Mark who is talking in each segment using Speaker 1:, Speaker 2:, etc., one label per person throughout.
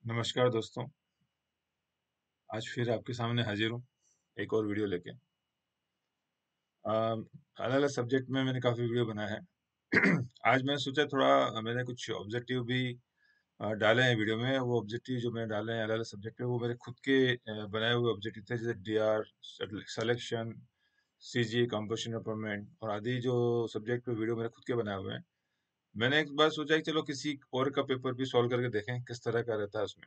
Speaker 1: नमस्कार दोस्तों। आज फिर आपके सामने हाजिर हूँ एक और वीडियो लेके। अलग अलग सब्जेक्ट में मैंने काफ़ी वीडियो बनाया है। आज मैंने सोचा थोड़ा मैंने कुछ ऑब्जेक्टिव भी डाले हैं वीडियो में। वो ऑब्जेक्टिव जो मैंने डाले हैं अलग अलग सब्जेक्ट पे, वो मेरे खुद के बनाए हुए ऑब्जेक्टिव थे, जैसे DR, selection, CG, composition apartment और आदि जो सब्जेक्ट पे वीडियो मेरे खुद के बनाए हुए हैं। मैंने एक बार सोचा कि चलो किसी और का पेपर भी सॉल्व करके देखें किस तरह का रहता है उसमें।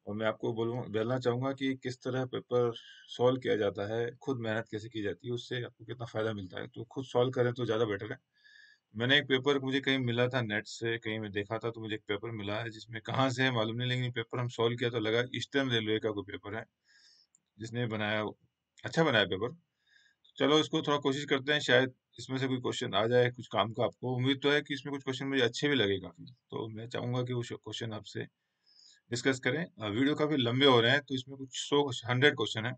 Speaker 1: और मैं आपको बोलना चाहूँगा कि किस तरह पेपर सॉल्व किया जाता है, खुद मेहनत कैसे की जाती है, उससे आपको कितना फ़ायदा मिलता है। तो खुद सॉल्व करें तो ज़्यादा बेटर है। मैंने एक पेपर मुझे कहीं मिला था नेट से, कहीं मैं देखा था तो मुझे एक पेपर मिला है जिसमें कहाँ से है मालूम नहीं, लेकिन ये पेपर हम सॉल्व किया तो लगा ईस्टर्न रेलवे का कोई पेपर है, जिसने बनाया अच्छा बनाया पेपर। चलो इसको थोड़ा कोशिश करते हैं, शायद इसमें से कोई क्वेश्चन आ जाए कुछ काम का। आपको उम्मीद तो है कि इसमें कुछ क्वेश्चन मुझे अच्छे भी लगे काफ़ी। तो मैं चाहूँगा कि वो क्वेश्चन आपसे डिस्कस करें। वीडियो काफी लंबे हो रहे हैं तो इसमें कुछ 100 क्वेश्चन है।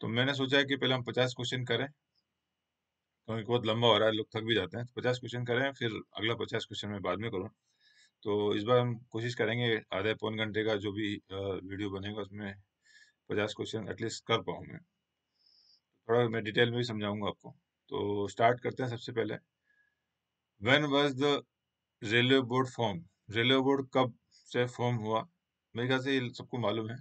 Speaker 1: तो मैंने सोचा है कि पहले हम 50 क्वेश्चन करें, क्योंकि बहुत लंबा हो रहा है, लोग थक भी जाते हैं। तो 50 क्वेश्चन करें, फिर अगला 50 क्वेश्चन मैं बाद में करूँ। तो इस बार हम कोशिश करेंगे आधे पौन घंटे का जो भी वीडियो बनेगा उसमें 50 क्वेश्चन एटलीस्ट कर पाऊँ मैं। थोड़ा मैं डिटेल में भी समझाऊंगा आपको। तो स्टार्ट करते हैं सबसे पहले। When was the railway board form? Railway board कब से फॉर्म हुआ? मेरे ख्याल से ये सबको मालूम है।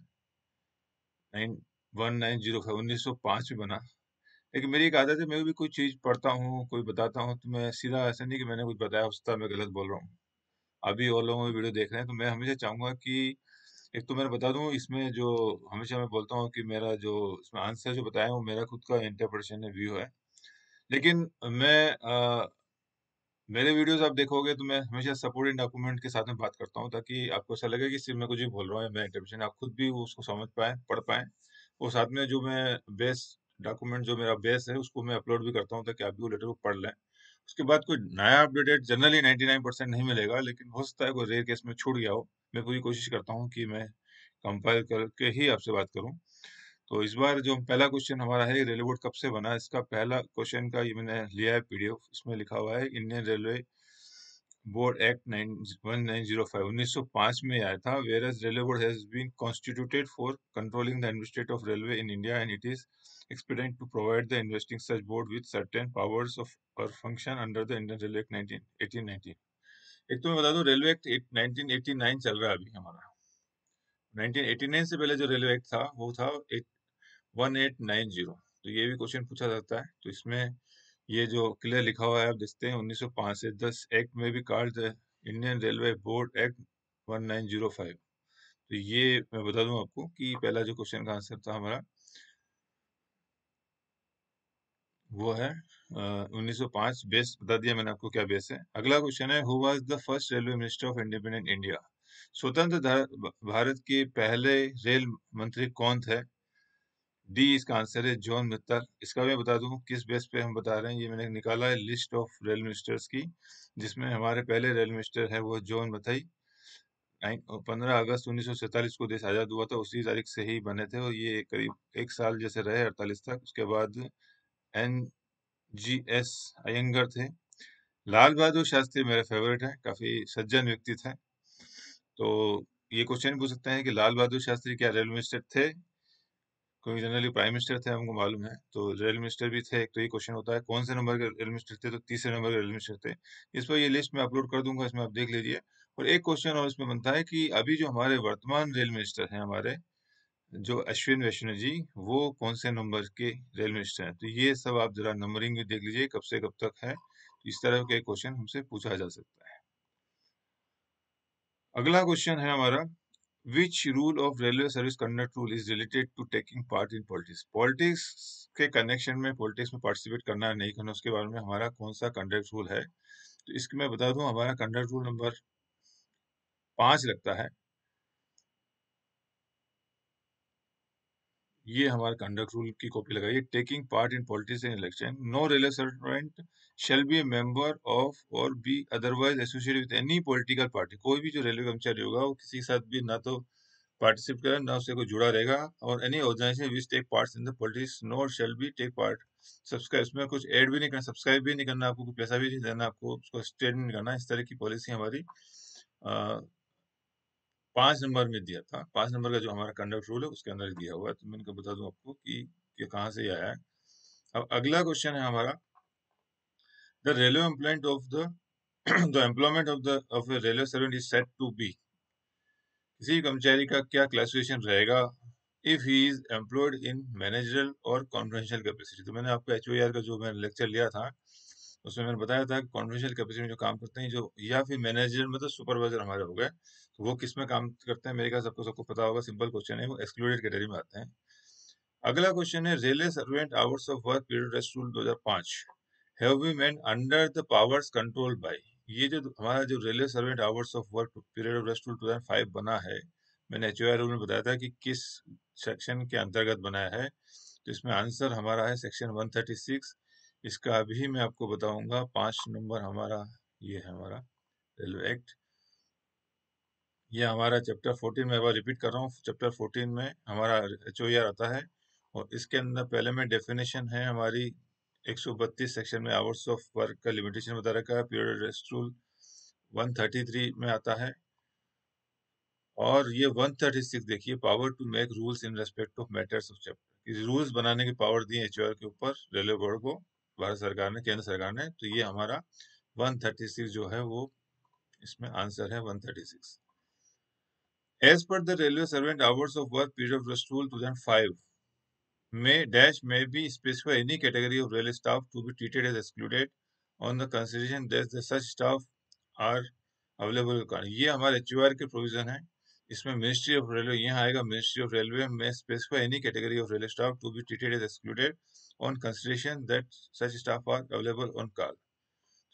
Speaker 1: 1905 में बना। लेकिन मेरी एक आदत है, मैं भी कोई चीज पढ़ता हूँ, कोई बताता हूँ, तो मैं सीधा ऐसा नहीं कि मैंने कुछ बताया उसका मैं गलत बोल रहा हूँ। अभी और लोगों में वीडियो देख रहे हैं तो मैं हमेशा चाहूंगा कि एक तो मैं बता दूं, इसमें जो हमेशा मैं बोलता हूँ कि मेरा जो इसमें आंसर जो बताया वो मेरा खुद का इंटरप्रिटेशन है, व्यू है। लेकिन मैं मेरे वीडियोस आप देखोगे तो मैं हमेशा सपोर्टिंग डॉक्यूमेंट के साथ में बात करता हूँ, ताकि आपको ऐसा लगे कि सिर्फ मैं कुछ ही बोल रहा हूँ या मेरा इंटरप्रिटेशन, आप खुद भी उसको समझ पाए, पढ़ पाए। और साथ में जो मैं बेस डॉक्यूमेंट जो मेरा बेस है उसको मैं अपलोड भी करता हूँ, ताकि आप भी वो लेटर को पढ़ लें। उसके बाद कोई नया अपडेटेड जनरली 99% नहीं मिलेगा, लेकिन हो सकता है कोई रेयर केस में छूट गया हो। मैं पूरी कोशिश करता हूँ कि मैं कंपाइल करके ही आपसे बात करूँ। तो इस बार जो पहला क्वेश्चन हमारा है, रेलवे बोर्ड कब से बना, इसका पहला क्वेश्चन का ये मैंने लिया है पीडीएफ। इसमें लिखा हुआ है इंडियन रेलवे बोर्ड एक्ट 1905 1905 में आया था। Where railway board has been constituted for controlling the administrate of railway in India and it is expedient to provide the investing such board with certain powers of or function under the Indian Railway Act 1819। एक तो मैं बता दूं, railway act 1989 चल रहा है अभी हमारा। 1989 से पहले जो रेलवे एक्ट था वो था 1890। तो ये भी क्वेश्चन पूछा जाता है। तो इसमें ये जो क्लियर लिखा हुआ है आप देखते हैं 1905 से 10 एक्ट में भी called the Indian railway board act 1905। तो ये मैं बता दूं आपको कि पहला जो क्वेश्चन का आंसर था हमारा वो है 1905। बेस बता दिया मैंने आपको क्या बेस है। अगला क्वेश्चन है, who was the first railway minister of independent India? स्वतंत्र भारत के पहले रेल मंत्री कौन थे? डी इसका आंसर है जॉन मित्तल। इसका मैं बता दूं किस बेस पे हम बता रहे हैं। ये मैंने निकाला है लिस्ट ऑफ रेल मिनिस्टर्स की, जिसमें हमारे पहले रेल मिनिस्टर है वो जॉन मथई। 15 अगस्त 1947 को देश आजाद हुआ था, उसी तारीख से ही बने थे। और ये करीब एक साल जैसे रहे, 48 तक। उसके बाद एन जी एस अयंगर थे। लाल बहादुर शास्त्री मेरे फेवरेट है, काफी सज्जन व्यक्ति थे। तो ये क्वेश्चन पूछ सकते हैं कि लाल बहादुर शास्त्री क्या रेल मिनिस्टर थे? क्योंकि जनरली प्राइम मिनिस्टर थे, हमको मालूम है। तो रेल मिनिस्टर भी थे। एक तो ये क्वेश्चन होता है कौन से नंबर के रेल मिनिस्टर थे, तो तीसरे नंबर के रेल मिनिस्टर थे। इस पर ये लिस्ट मैं अपलोड कर दूंगा, इसमें आप देख लीजिए। और एक क्वेश्चन और इसमें बनता है कि अभी जो हमारे वर्तमान रेल मिनिस्टर हैं, हमारे जो अश्विन वैष्णव जी, वो कौन से नंबर के रेल मिनिस्टर हैं? तो ये सब आप जरा नंबरिंग में देख लीजिए कब से कब तक है। तो इस तरह के क्वेश्चन हमसे पूछा जा सकता है। अगला क्वेश्चन है हमारा, which rule of railway service conduct rule is related to taking part in politics? Politics के कनेक्शन में, पॉलिटिक्स में पार्टिसिपेट करना है नहीं करना, उसके बारे में हमारा कौन सा कंडक्ट रूल है? तो इसके मैं बता दूं, हमारा कंडक्ट रूल नंबर 5 लगता है। ये हमारे कंडक्ट रूल की कॉपी लगाइए। Taking part in politics in election, no railway servant shall be a member of or be otherwise associated with any political party. कोई भी जो रेलवे कर्मचारी होगा वो किसी के साथ भी ना तो पार्टिसिपेट करें, ना उससे कोई जुड़ा रहेगा। और any organisation which take part in the politics nor shall be take part subscribe. इसमें कुछ ऐड भी नहीं करना, सब्सक्राइब भी नहीं करना, आपको कुछ पैसा भी नहीं देना, आपको उसको स्टेट नहीं करना। इस तरह की पॉलिसी हमारी 5 नंबर में दिया था। 5 नंबर का जो हमारा कंडक्ट रूल है उसके अंदर दिया हुआ है, तो मैं इनको बता दूं आपको कि कहाँ से ये आया है। अब अगला क्वेश्चन है हमारा, the railway employment of the the employment of a railway servant is set to be. किसी कर्मचारी का क्या क्लासिफिकेशन रहेगा if he is employed in managerial और कॉन्फिडेंशियल कैपेसिटी। तो मैंने आपको एचओआर का जो मैंने लेक्चर लिया था उसमें मैंने बताया था कि कॉन्फिडेंशियल कैपेसिटी में जो काम करते हैं, जो या फिर मैनेजर में तो सुपरवाइजर हमारे हो गए, तो वो किस में काम करते हैं, मेरे ख्याल सबको सबको पता होगा, सिंपल क्वेश्चन है, वो एक्सक्लूडेड कैटेगरी में आते हैं। अगला क्वेश्चन है, railway servant hours of work period rest rule 2005 have been meant under the powers control by. ये जो हमारा जो railway servant hours of work period of rest rule 2005 बना है, मैंने एचओआर रूल में बताया था कि किस सेक्शन के अंतर्गत बनाया है, तो इसमें आंसर हमारा है सेक्शन 136। इसका अभी मैं आपको बताऊंगा, 5 नंबर हमारा ये है हमारा रेलवे एक्ट। ये हमारा चैप्टर 14 में, अब रिपीट कर रहा हूँ, चैप्टर 14 में हमारा एचओआर आता है, और इसके अंदर पहले में डेफिनेशन है हमारी 132 सेक्शन में आवर्स ऑफ वर्क का लिमिटेशन बता रखा है, पीरियड रेस्ट रूल 133 में आता है, और ये 136 देखिए, power to make rules in respect of matters of chapter, rules बनाने की पावर दी है एचओआर के ऊपर रेलवे बोर्ड को, भारत सरकार ने, केंद्र सरकार ने। तो ये हमारा 136 जो है वो इसमें आंसर है 136। As per the railway servant hours of work period of rest rule 2005, may be specify any category of railway staff to be treated as excluded on the consideration that the such staff are available। ये हमारे एचयूआर के provision है, इसमें ministry of railway, यहाँ आएगा ministry of railway में specify any category of railway staff to be treated as excluded on consideration that such staff are available on call.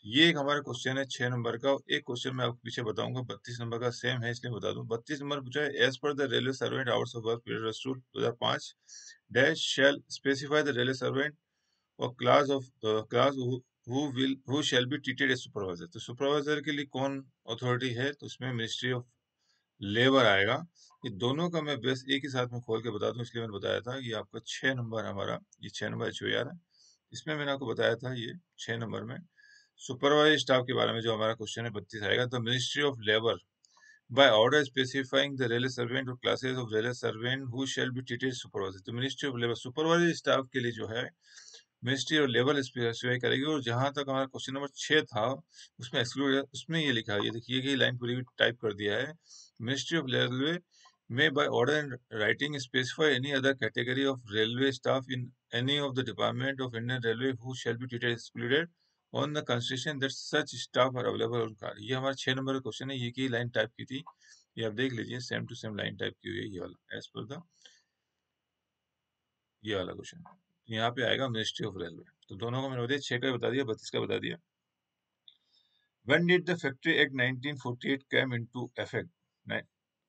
Speaker 1: ये एक हमारा क्वेश्चन है 6 नंबर का। एक क्वेश्चन मैं आपको पीछे बताऊंगा 32 नंबर का, सेम है इसलिए बता दूं। 32 नंबर पूछा है, as per the railway servant hours of work period rule 2005 dash shall specify the railway servant or class who shall be treated as supervisor. तो सुपरवाइजर के लिए कौन अथॉरिटी है, तो उसमें मिनिस्ट्री ऑफ लेबर आएगा। ये दोनों का मैं बेस एक ही साथ में खोल के बता दूं, इसलिए मैंने बताया था। ये आपका 6 नंबर हमारा, ये 6 नंबर एचओआर है, इसमें मैंने आपको बताया था ये 6 नंबर में सुपरवाइज स्टाफ के बारे में जो हमारा क्वेश्चन है 32 आएगा। तो ministry of labour by order specifying the railway servant और classes of railway servant who shall be treated supervisor. तो ministry of labour supervise staff के लिए जो है मिनिस्ट्री ऑफ लेबर स्पेसिफाई करेगी। और जहां तक हमारा क्वेश्चन नंबर 6 था उसमें एक्सक्लूड, उसमें ये लिखा है, ये देखिए ये लाइन पूरी टाइप कर दिया है, ministry of railway may by order and writing specify any other category of railway staff in any of the department of Indian Railway who shall be treated excluded on the consideration that such staff are available on card। ये हमारा 6 number का question है, ये की line type की थी, ये आप देख लीजिए, same to same line type की हुई है ये वाला, एज पर द ये वाला क्वेश्चन यहाँ पे आएगा मिनिस्ट्री ऑफ रेलवे। तो दोनों को मैंने बता दिया, 6 का बता दिया, 32 का बता दिया। When did the Factory Act 1948 came into effect?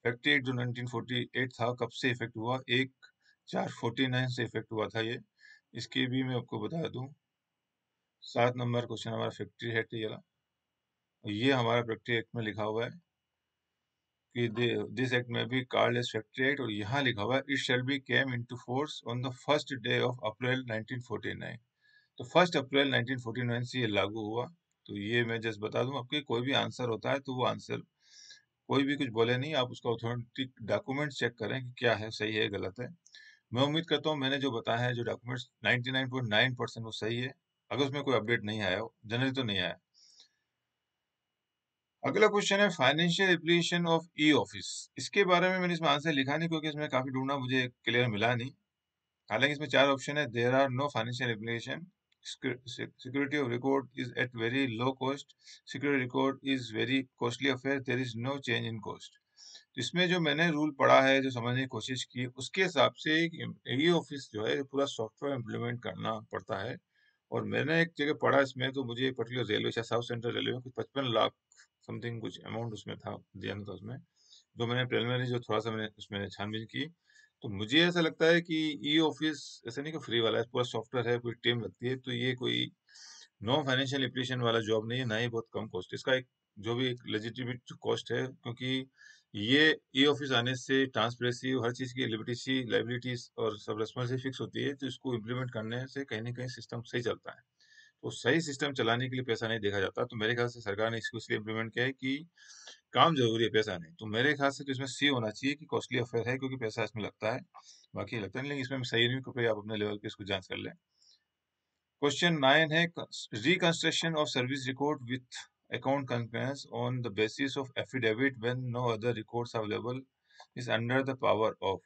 Speaker 1: Factory act जो 1948 था कब से इफेक्ट हुआ? 1/4/49 से इफेक्ट हुआ था ये। इसकी भी मैं आपको बता दूं, 7 नंबर क्वेश्चन हमारा फैक्ट्री एक्ट ये वाला, ये हमारा फैक्ट्री एक्ट में लिखा हुआ है कि दिस एक्ट में भी कॉल्ड एज फैक्ट्री एक्ट, और यहाँ लिखा हुआ है it shall be came into force on the first day of April 1949। तो 1 अप्रैल 1949 से ये लागू हुआ। तो ये मैं जस्ट बता दूं आपके, कोई भी आंसर होता है तो वो आंसर कोई भी कुछ बोले नहीं, आप उसका ऑथेंटिक डॉक्यूमेंट चेक करें कि क्या है, सही है गलत है। मैं उम्मीद करता हूँ मैंने जो बताया है, जो डॉक्यूमेंट्स 99.9% वो सही है, अगर उसमें कोई अपडेट नहीं आया हो, जनरली तो नहीं आया। अगला क्वेश्चन है financial application of e office. इसके बारे में मैंने इसमें आंसर लिखा नहीं क्योंकि इसमें काफी ढूंढना, मुझे क्लियर मिला नहीं। हालांकि इसमें 4 ऑप्शन है, there are no financial application, security of record is at very low cost, security record is very costly affair, there is no change in cost. तो इसमें जो मैंने रूल पढ़ा है, जो समझने की कोशिश की, उसके हिसाब से ई ऑफिस जो है पूरा सॉफ्टवेयर इम्प्लीमेंट करना पड़ता है। और मैंने एक जगह पढ़ा इसमें, तो मुझे पर्टिकुलर रेलवे, शायद साउथ सेंट्रल रेलवे में कुछ 55 लाख समथिंग कुछ अमाउंट उसमें था, दिया था उसमें, जो मैंने प्रिलिमिनरी जो थोड़ा सा मैंने उसमें छानबीन की। तो मुझे ऐसा लगता है कि ई ऑफिस ऐसा नहीं कि फ्री वाला है, पूरा सॉफ्टवेयर है, पूरी टीम लगती है, तो ये कोई नो फाइनेंशियल एप्लीकेशन वाला जॉब नहीं है, ना ही बहुत कम कॉस्ट। इसका एक जो भी एक लेजिटिमेट कॉस्ट है, क्योंकि ये ई ऑफिस आने से ट्रांसपेरेंसी, हर चीज की लिबर्टी, लाइबिलिटीज और सब रेस्पॉन्सिबिलिटी फिक्स होती है, तो इसको इम्प्लीमेंट करने से कहीं ना कहीं सिस्टम सही चलता है। तो सही सिस्टम चलाने के लिए पैसा नहीं देखा जाता। तो मेरे ख्याल से सरकार ने इसको इसलिए इम्प्लीमेंट किया है कि काम ज़रूरी है, पैसा नहीं। तो मेरे ख्याल से तो इसमें सी होना चाहिए कि कॉस्टली अफेयर है, क्योंकि पैसा इसमें लगता है, बाकी लगता नहीं। लेकिन इसमें सही नहीं, क्योंकि आप अपने लेवल पे इसको जाँच कर लें। क्वेश्चन 9 है reconstruction of service record with account concurrence on the basis of affidavit when no other records available is under the power of.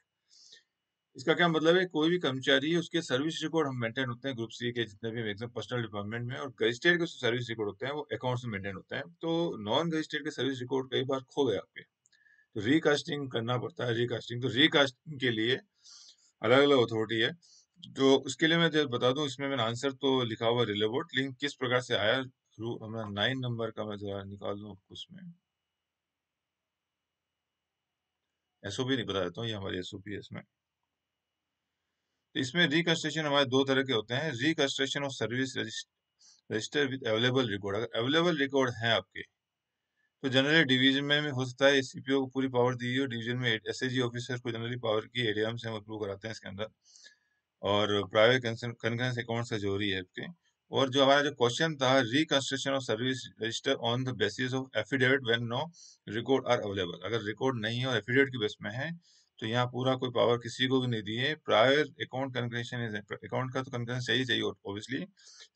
Speaker 1: इसका क्या मतलब है, कोई भी कर्मचारी है उसके सर्विस रिकॉर्ड हम मेंटेन होते हैं ग्रुप सी के जितने भी मैक्सिमम पर्सनल डिपार्टमेंट में, और गजिस्ट्रेट के सर्विस रिकॉर्ड होते हैं वो अकाउंट्स में मेंटेन होते हैं। तो नॉन गजिस्ट्रेट के सर्विस रिकॉर्ड कई बार खो गए आपके, तो रिकास्टिंग करना पड़ता है। रिकास्टिंग, तो रिकास्टिंग के लिए अलग अलग अथॉरिटी है। तो उसके लिए मैं जब बता दूं, इसमें मैंने आंसर तो लिखा हुआ रिलेवोट, लिंक किस प्रकार से आया, हमारा 9 नंबर का मैं जरा निकाल दूं आपको। उसमें एसओपी नहीं बता देता हूँ, ये हमारी एसओपी है इसमें। तो इसमें रिकंस्ट्रक्शन हमारे दो तरह के होते हैं। Reconstruction of service register with available record. अगर अवेलेबल रिकॉर्ड है आपके, तो जनरली डिवीजन में हो सकता है सीपीओ को पूरी पावर दी हो, डिवीजन में एसएजी ऑफिसर को जनरली पावर की, एडीएम से हम अप्रूव कराते हैं इसके अंदर। और प्राइवेट कंकरेंस अकाउंट से जरूरी है आपके। और जो हमारा जो क्वेश्चन था, reconstruction of service register on the basis of affidavit when no record are available. अगर रिकॉर्ड नहीं है और एफिडेविट के बेस में है, तो यहाँ पूरा कोई पावर किसी को भी नहीं दी है। प्रायर अकाउंट कंकरेंशन इज, अकाउंट का तो कंकरेंस चाहिए चाहिए obviously.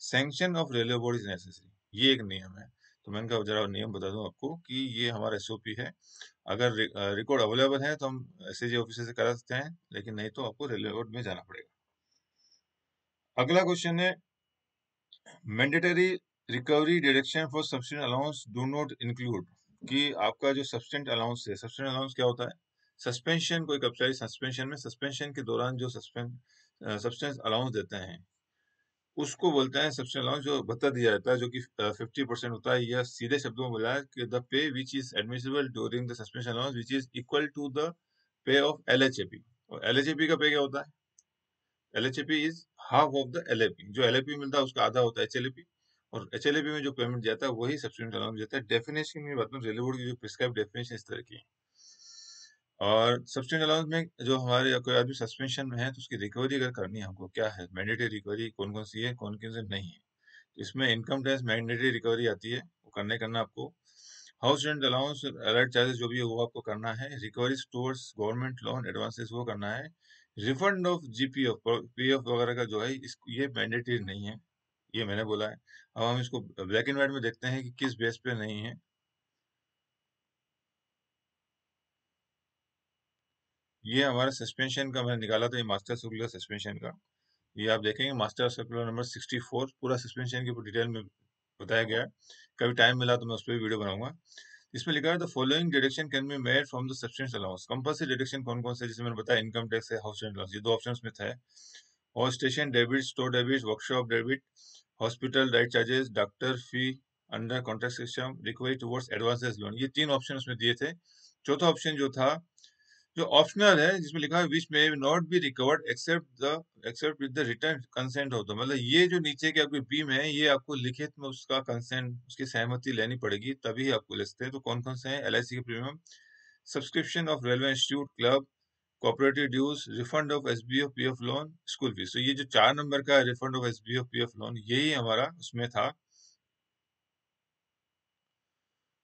Speaker 1: Sanction of railway board is necessary, ये एक नियम है। तो मैंने कहा जरा नियम बता दूं आपको कि ये हमारा एसओपी है। अगर रिकॉर्ड अवेलेबल है तो हम एसएजी ऑफिसर से करा सकते हैं, लेकिन नहीं तो आपको रेलवे बोर्ड में जाना पड़ेगा। अगला क्वेश्चन है mandatory recovery direction for subsistence allowance do not include. कि आपका जो सब्सिडेंट अलाउंस है, सब्सिडेंट अलाउंस क्या होता है, सस्पेंशन, कोई कर्मचारी सस्पेंशन में, सस्पेंशन के दौरान जो सब्सटेंस अलाउंस देते हैं उसको बोलते हैं सब्सिडेंट अलाउंस। जो भत्ता दिया जाता है जो कि 50% होता है, या सीधे शब्दों में बोला है कि the pay which is admissible during the suspension allowance which is equal to the pay of LHAP. और एलएचएपी का पे क्या होता है, LHAP is half of the LAP. जो एलएपी मिलता है उसका आधा होता है एचएलएपी, और एचएलएपी में जो पेमेंट जाता है वही सब्सिडेंट अलाउंस जाता है। डेफिनेशन की बात में रेलवे बोर्ड की जो प्रिस्क्राइब डेफिनेशन इस तरह की है। और सब्सिडेंट अलाउंस में जो हमारे कोई आदमी सस्पेंशन में है, तो उसकी रिकवरी अगर करनी है हमको, क्या है मैंडेटरी रिकवरी, कौन कौन सी है, कौन कौन सी नहीं है। तो इसमें इनकम टैक्स मैंडेटरी रिकवरी आती है, वो करना आपको। House rent allowance, alert charges जो भी है वो आपको करना है। Recovery towards government loan advances वो करना है। रिफंड ऑफ जीपीएफ पीएफ वगैरह का जो है ये मैंडेटरी नहीं है, ये मैंने बोला है। अब हम इसको ब्लैक एंड व्हाइट में देखते हैं कि किस बेस पे नहीं है। ये हमारा सस्पेंशन का मैंने निकाला था, ये मास्टर सर्कुलर सस्पेंशन का। ये आप देखेंगे मास्टर सर्कुलर नंबर 64, पूरा सस्पेंशन की डिटेल में बताया गया है। कभी टाइम मिला तो मैं उस पर भी वीडियो बनाऊंगा। इसमें लिखा है the following deduction can be made from the substance allowance. Compulsory deduction कौन कौन से, जैसे मैंने बताया इनकम टैक्स है, हाउस रेंट अलाउंस, ये दो ऑप्शंस में था। और station debit, store debit, workshop debit, hospital right charges, doctor fee under contract system, recovery towards advances loan, ये तीन ऑप्शन उसमें दिए थे। चौथा ऑप्शन जो था, जो ऑप्शनल है, जिसमें लिखा है which may not be recovered except with the written consent होता, मतलब ये जो नीचे के आपके बी में है, ये आपको लिखित में उसका कंसेंट, उसकी सहमति लेनी पड़ेगी तभी आपको ले सकते हैं। तो कौन कौन से हैं, एलआईसी के premium, subscription of railway institute club, cooperative dues, refund of SBF PF loan, school fees. तो ये जो 4 नंबर का refund of SBF PF loan, यही हमारा उसमें था,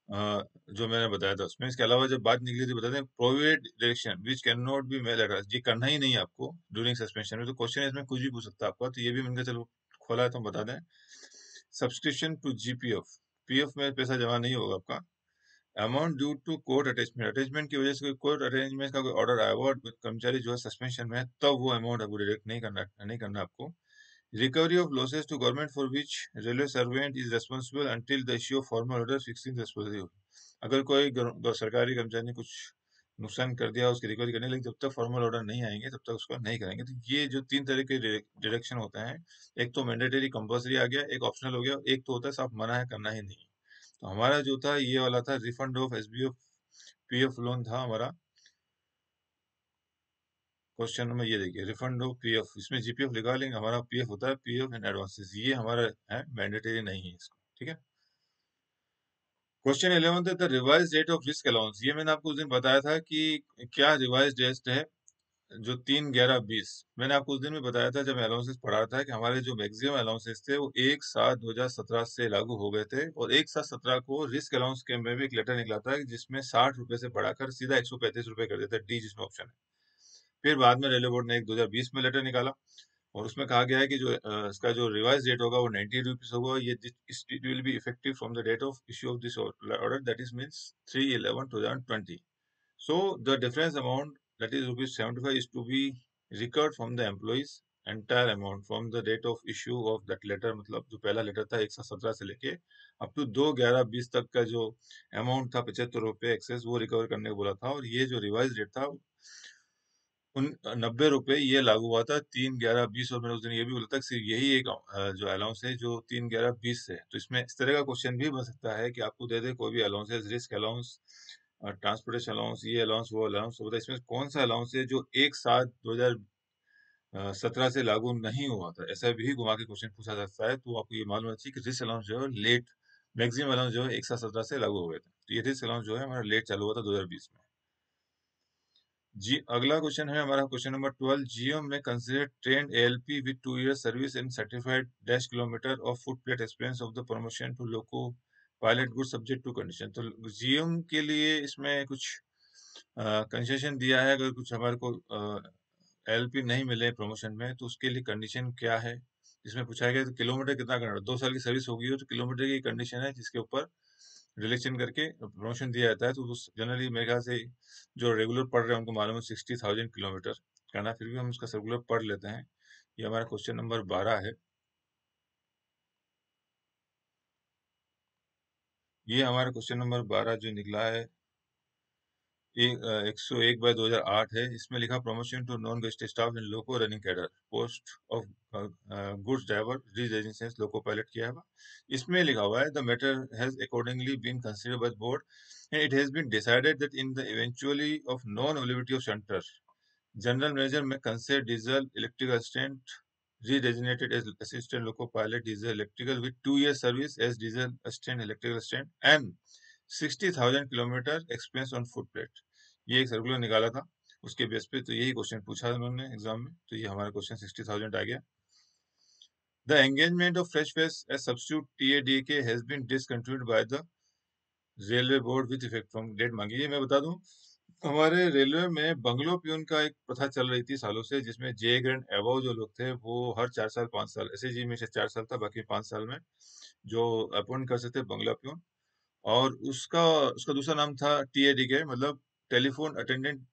Speaker 1: जो मैंने बताया था उसमें। इसके अलावा जब बात निकली थी, बताते हैं provident direction which can not be mail address, ये करना ही नहीं है आपको ड्यूरिंग सस्पेंशन में। तो क्वेश्चन इसमें कुछ भी पूछ सकता है आपका, तो ये भी मैंने कहा चलो खोला है तो हम बता दें। सब्सक्रिप्शन टू जीपीएफ, पीएफ में पैसा जमा नहीं होगा आपका। Amount due to court attachment, attachment की वजह से कोर्ट अरेंजमेंट का कोई ऑर्डर आया हुआ और कर्मचारी जो है सस्पेंशन में है, तब वो अमाउंट आपको डिडक्ट नहीं करना आपको। Recovery of losses to government for which railway servant is responsible until the issue of formal order fixing the responsibility। अगर कोई सरकारी कर्मचारी ने कुछ नुकसान कर दिया उसकी रिकवरी करने, लेकिन जब तक फॉर्मल ऑर्डर नहीं आएंगे तब तक उसको नहीं करेंगे। तो ये जो तीन तरह के डिडक्शन होते हैं, एक तो मैंडेटरी कंपल्सरी आ गया, एक ऑप्शनल हो गया, एक तो होता है साफ मना है, करना ही नहीं। तो हमारा जो था ये वाला था, refund of SBF PF loan था हमारा। क्वेश्चन नंबर ये देखिए, रिफंड ऑफ पीएफ, इसमें जीपीएफ लिखा, लेकिन हमारा पीएफ होता है पीएफ एंड एडवांसेस, ये हमारा है, मैंडेटरी नहीं है इसको, ठीक है। क्वेश्चन 11 है the revise rate of risk allowance. ये मैंने आपको उस दिन बताया था कि क्या रिवाइज रेट है जो 3, 11, 20 मैंने आपको उस दिन भी बताया था जब मैं अलाउंसेस पढ़ा रहा था कि हमारे जो मैक्सिमम अलाउंसेस थे वो 1/7/2017 से लागू हो गए थे, और 1/7/17 को रिस्क अलाउंस के में भी एक लेटर निकला था जिसमें 60 रुपए से बढ़ाकर सीधा 135 रुपए कर देता डी, जिसमें ऑप्शन है। फिर बाद में रेलवे बोर्ड ने एक 2020 में लेटर निकाला, और उसमें कहा गया है कि जो इसका जो रिवाइज रेट होगा वो 90 रुपीज होगा। ये it will be effective from the date of issue of this order, that is means 3/11/2020. So the difference amount, that is rupees 75, is to be recovered from the employees entire amount from the date of issue of that letter। मतलब जो पहला letter था 1/7/17 से लेके up to 2/11/20 तक का जो amount था 75 रुपए एक्सेस, वो रिकवर करने को बोला था। और ये जो रिवाइज रेट था उन 90 रुपए ये लागू हुआ था 3/11/20। और मैंने उस दिन ये भी बोला था कि सिर्फ यही एक जो अलाउंस है जो 3/11/20 से है। तो इसमें इस तरह का क्वेश्चन भी बन सकता है कि आपको दे दे कोई भी allowances, risk allowance, transportation allowance, ये अलाउंस, वो अलाउंस, तो बताइए इसमें कौन सा अलाउंस है जो 1/7/2017 से लागू नहीं हुआ था। ऐसा भी घुमा के क्वेश्चन पूछा जा सकता है। तो आपको ये मालूम होना चाहिए कि रिस्क अलाउंस जो है लेट, मैक्सिमम अलाउंस जो है 1/7/17 से लागू हो गए थे। तो ये रिस्क अलाउंस जो है हमारा लेट चालू हुआ था 2020 में। जी, अगला क्वेश्चन है हमारा क्वेश्चन नंबर 12। जियो में consider trained ALP with 2 year service and certified dash kilometre of foot plate experience of the promotion to loco pilot good subject to condition. तो जियो के लिए इसमें कुछ कंसेशन दिया है, अगर कुछ हमारे को एलपी नहीं मिले प्रमोशन में तो उसके लिए कंडीशन क्या है। इसमें पूछा गया तो किलोमीटर कितना करना, 2 साल की सर्विस होगी हो तो किलोमीटर की कंडीशन है जिसके ऊपर रिलेक्शन करके प्रमोशन दिया जाता है। तो जनरली मेरे ख्याल से जो रेगुलर पढ़ रहे हैं उनको मालूम है 60,000 किलोमीटर करना, फिर भी हम उसका सर्कुलर पढ़ लेते हैं। ये हमारा क्वेश्चन नंबर 12 है। ये हमारा क्वेश्चन नंबर 12 जो निकला है 101/2008 है। इसमें लिखा promotion to non guest staff in loco running cadre post of goods driver reregistration loco pilot किया है। इसमें लिखा हुआ है the matter has accordingly been considered by board and it has been decided that in the eventually of non availability of centre, general manager में consider diesel electrical assistant re-designated as assistant loco pilot diesel electrical with 2 year service as diesel assistant electrical assistant and 60,000 kilometre experience on foot plate. ये एक circular निकाला था उसके base पे, तो यही question पूछा उन्होंने एग्जाम में। तो ये हमारा क्वेश्चन 60,000 आ गया। The engagement of fresh face as substitute TADK has been discontinued by the railway board with effect from date मांगी। ये मैं बता दूं, हमारे रेलवे में बंगलो प्यून का एक प्रथा चल रही थी सालों से, जिसमें जे ग्रेड एबव जो लोग थे वो हर 4 साल 5 साल, एसएसजी में से 4 साल था, बाकी 5 साल में जो अपॉइंट कर सकते बंगला प्यून। और उसका उसका दूसरा नाम था टीएडीके, मतलब टेलीफोन अटेंडेंट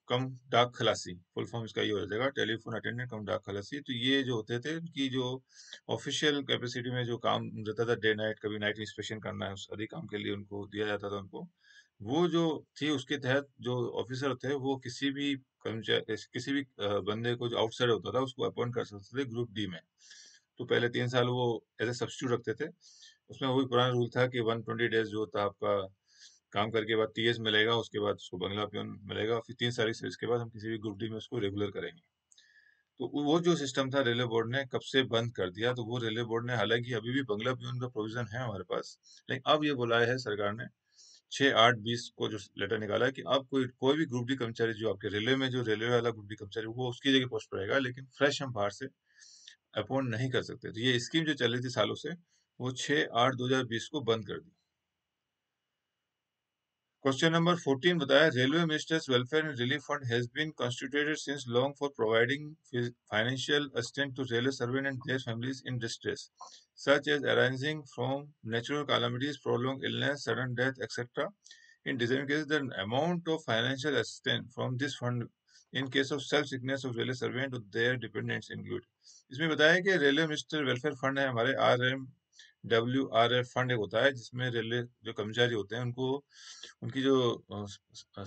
Speaker 1: कम डाक खलासी। फुल फॉर्म इसका ये हो जाएगा, टेलीफोन अटेंडेंट कम डाक खलासी। तो ये जो होते थे उनकी जो ऑफिशियल कैपेसिटी में जो काम रहता था डे नाइट, कभी नाइट इंस्पेक्शन करना है, उस अधिक काम के लिए उनको दिया जाता था उनको। वो जो थी उसके तहत जो ऑफिसर थे वो किसी भी कर्मचारी, किसी भी बंदे को जो आउटसाइड होता था उसको अपॉइंट कर सकते थे ग्रुप डी में। तो पहले 3 साल वो एज ए सब्स्टिट्यूट रखते थे। उसमें वही पुराना रूल था कि 120 डेज जो होता है आपका काम करके बाद टीएस मिलेगा, उसके बाद उसको बंगला पियोन मिलेगा, फिर 3 साल की सर्विस के बाद हम किसी भी ग्रुप डी में उसको रेगुलर करेंगे। तो वो जो सिस्टम था रेलवे बोर्ड ने कब से बंद कर दिया। तो वो रेलवे बोर्ड ने, हालांकि अभी भी बंगला पियोन का प्रोविजन है हमारे पास, लेकिन अब ये बुलाया है सरकार ने 6/8/20 को जो लेटर निकाला है कि अब कोई कोई भी ग्रुप डी कर्मचारी जो आपके रेलवे में जो रेलवे वाला ग्रुप डी कर्मचारी वो उसकी जगह पोस्ट पर रहेगा, लेकिन फ्रेश हम बाहर से अपॉइंट नहीं कर सकते। तो ये स्कीम जो चल रही थी सालों से वो 6/8/2020 को बंद कर दी। क्वेश्चन नंबर 14 बताया railway ministers welfare and relief fund has been constituted since long for providing financial assistance to railway servant and their families in distress such as arising from natural calamities, prolonged illness, sudden death, etc. In deserving cases, the amount of financial assistance from this fund in case of self sickness of railway servant or their dependents include। इसमें बताया कि railway minister welfare fund है हमारे, RMWRF fund एक होता है जिसमें railway जो कर्मचारी होते हैं उनको उनकी जो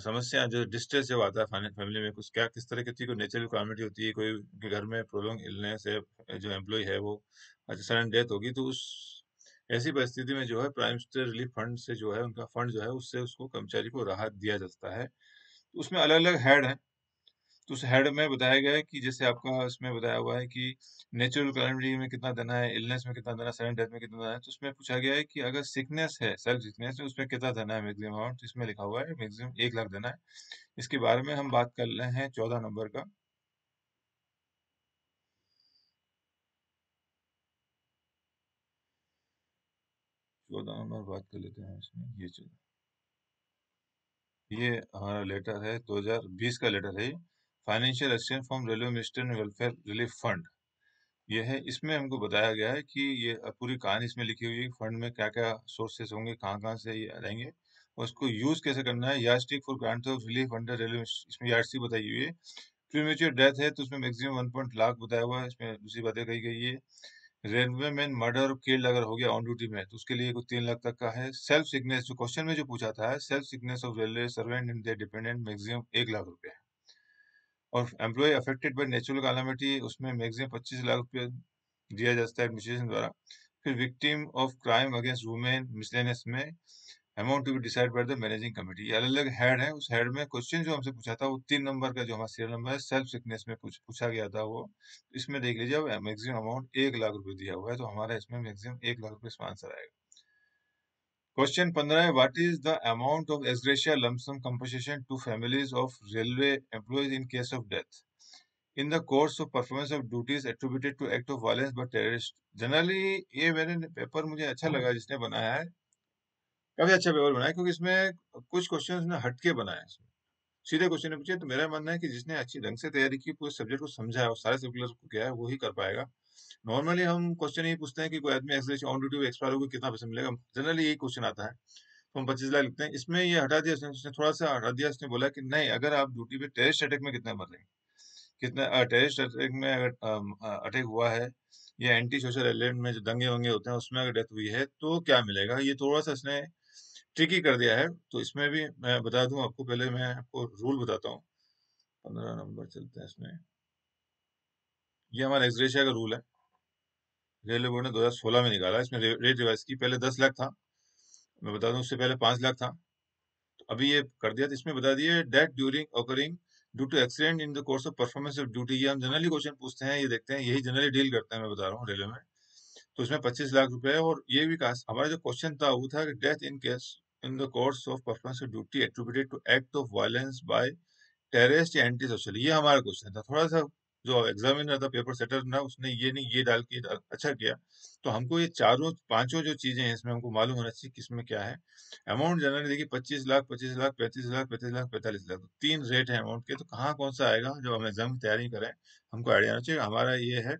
Speaker 1: समस्या, जो डिस्ट्रेस जब आता है फैमिली में, कुछ क्या किस तरह की कोई नेचुरल कैलामिटी होती है, कोई के घर में प्रोलॉन्ग इलनेस है, जो एम्प्लॉय है वो अच्छा सडन डेथ होगी, तो उस ऐसी परिस्थिति में जो है प्राइम मिनिस्टर रिलीफ फंड से जो है उनका फंड जो है उससे उसको कर्मचारी को राहत दिया जाता है। तो उसमें अलग अलग हेड है। तो उस हेड में बताया गया है कि जैसे आपका इसमें बताया हुआ है कि नेचुरल कैलेमिटी में कितना देना है, इलनेस में कितना देना है, सडन डेथ में कितना देना है। तो उसमें पूछा गया है कि अगर सिकनेस है, सेल्फ सिकनेस है, उसमें कितना देना है मैक्सिमम अमाउंट। तो इसमें लिखा हुआ है मैक्सिमम 1 लाख देना है। इसके बारे में हम बात कर रहे हैं 14 नंबर का। 14 नंबर बात कर लेते हैं इसमें। ये हमारा लेटर है, 2020 का लेटर है। Financial assistance from railway minister welfare relief fund ये है। इसमें हमको बताया गया है कि ये पूरी कहानी इसमें लिखी हुई है, फंड में क्या क्या सोर्सेस होंगे, कहाँ कहाँ से ये आएंगे और उसको यूज कैसे करना है। Yardstick for grant of relief under railway, इसमें यार्डस्टिक बताई हुई है। प्रीमेच्योर डेथ है तो उसमें मैक्सिमम 1 लाख बताया हुआ है। इसमें दूसरी बातें कही गई है। रेलवे मैन मर्डर किल्ड अगर हो गया ऑन ड्यूटी में तो उसके लिए कुछ 3 लाख तक का है। सेल्फ सिकनेस, जो क्वेश्चन में जो पूछा था, self sickness of railway servant and their dependent, maximum 1 lakh रुपए। और employ affected by natural calamity, उसमें मैक्सिमम 25 लाख रुपए दिया जाता है एडमिनिस्ट्रेशन द्वारा। फिर victim of crime against women miscellaneous में amount to be decide by the managing committee. ये अलग अलग हेड है। उस हेड में क्वेश्चन जो हमसे पूछा था वो 3 नंबर का जो हमारा सीरियल नंबर है, सेल्फ सिकनेस में पूछा गया था वो। इसमें देख लीजिए, अब मैक्सिमम अमाउंट 1 लाख रुपए दिया हुआ है, तो हमारा इसमें मैक्सिमम 1 लाख रुपए इसमें आंसर आएगा। क्वेश्चन 15 है, what is the amount of ex gratia lump sum compensation to families of railway employees in case of death in the course of performance of duties attributed to act of violence by terrorist. Generally ये मेरे paper मुझे अच्छा लगा जिसने बनाया है, काफी अच्छा पेपर बनाया, क्योंकि इसमें कुछ क्वेश्चन ने हटके बनाए हैं। सीधे क्वेश्चन पूछे, तो मेरा मानना है कि जिसने अच्छी ढंग से तैयारी की, पूरे सब्जेक्ट को समझा है और सारे सर्कुलर को किया है, वो ही कर पाएगा। नॉर्मली हम क्वेश्चन यही पूछते हैं कि कोई आदमी एक्सलेशन ऑन ड्यूटी एक्सपायर होगा कितना पैसा मिलेगा, जनरली यही क्वेश्चन आता है। तो हम 25 लाख लिखते हैं। इसमें ये हटा दिया उसने थोड़ा सा हटा दिया। उसने बोला कि नहीं, अगर आप ड्यूटी पे टेररिस्ट अटैक में कितना मर रहे हैं, कितना टेररिस्ट अटैक में अगर अटैक हुआ है या एंटी सोशल एलिमेंट में जो दंगे वंगे होते हैं उसमें अगर डेथ हुई है तो क्या मिलेगा। ये थोड़ा सा इसने ट्रिकी कर दिया है। तो इसमें भी मैं बता दूं आपको, पहले मैं आपको रूल बताता हूँ। 15 नंबर चलते हैं इसमें। ये हमारा एक्सग्रेशिया का रूल है, रेलवे बोर्ड ने 2016 में निकाला। इसमें रेट रिवाइज की, पहले 10 लाख था, मैं बता दूं उससे पहले 5 लाख था, तो अभी ये कर दिया। तो इसमें बता दिए, death during occurring due to accident in the course of performance of duty. ये हम जनरली क्वेश्चन पूछते हैं, ये देखते हैं, यही जनरली डील करते हैं, मैं बता रहा हूँ रेलवे में। तो इसमें 25 लाख रुपए है। और ये भी कहा, हमारा जो क्वेश्चन था वो था कि death in case in the course of performance of duty attributed to act of violence by terrorist या एंटी सोशल। ये हमारा क्वेश्चन था। थोड़ा सा जो एग्जामिनर था, पेपर सेटर ना, उसने ये नहीं ये डाल के अच्छा किया। तो हमको ये चारों पांचों जो चीजें हैं इसमें हमको मालूम होना चाहिए किसमें क्या है। अमाउंट जनरली देखिए, 25 लाख, 25 लाख, 35 लाख, 35 लाख, 45 लाख, तो 3 रेट है अमाउंट के। तो कहाँ कौन सा आएगा जब हम एग्जाम की तैयारी करें, हमको आइडिया होना चाहिए। हमारा ये है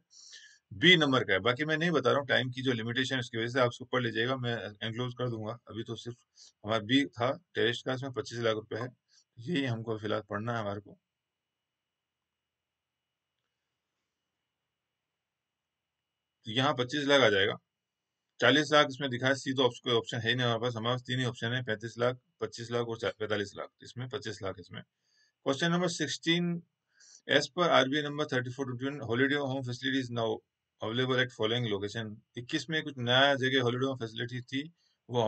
Speaker 1: बी नंबर का है। बाकी मैं नहीं बता रहा हूँ, टाइम की जो लिमिटेशन है उसकी वजह से आप उसको पढ़ लीजिएगा, मैं एनक्लोज कर दूंगा। अभी तो सिर्फ हमारा बी था टेस्ट का, इसमें 25 लाख रुपए है। यही हमको फिलहाल पढ़ना है हमारे को। तो यहाँ 25 लाख आ जाएगा। 40 लाख इसमें दिखा है, सी तो कोई ऑप्शन है ही नहीं हमारे पास। हमारे पास तीन ही ऑप्शन है, 35 लाख, 25 लाख और 45 लाख। इसमें 25 लाख इसमें। क्वेश्चन नंबर 16, एज पर RBI number 3421, holiday home facility is now available at following location. 21 में कुछ नया जगह हॉलीडे होम फैसिलिटी थी, वो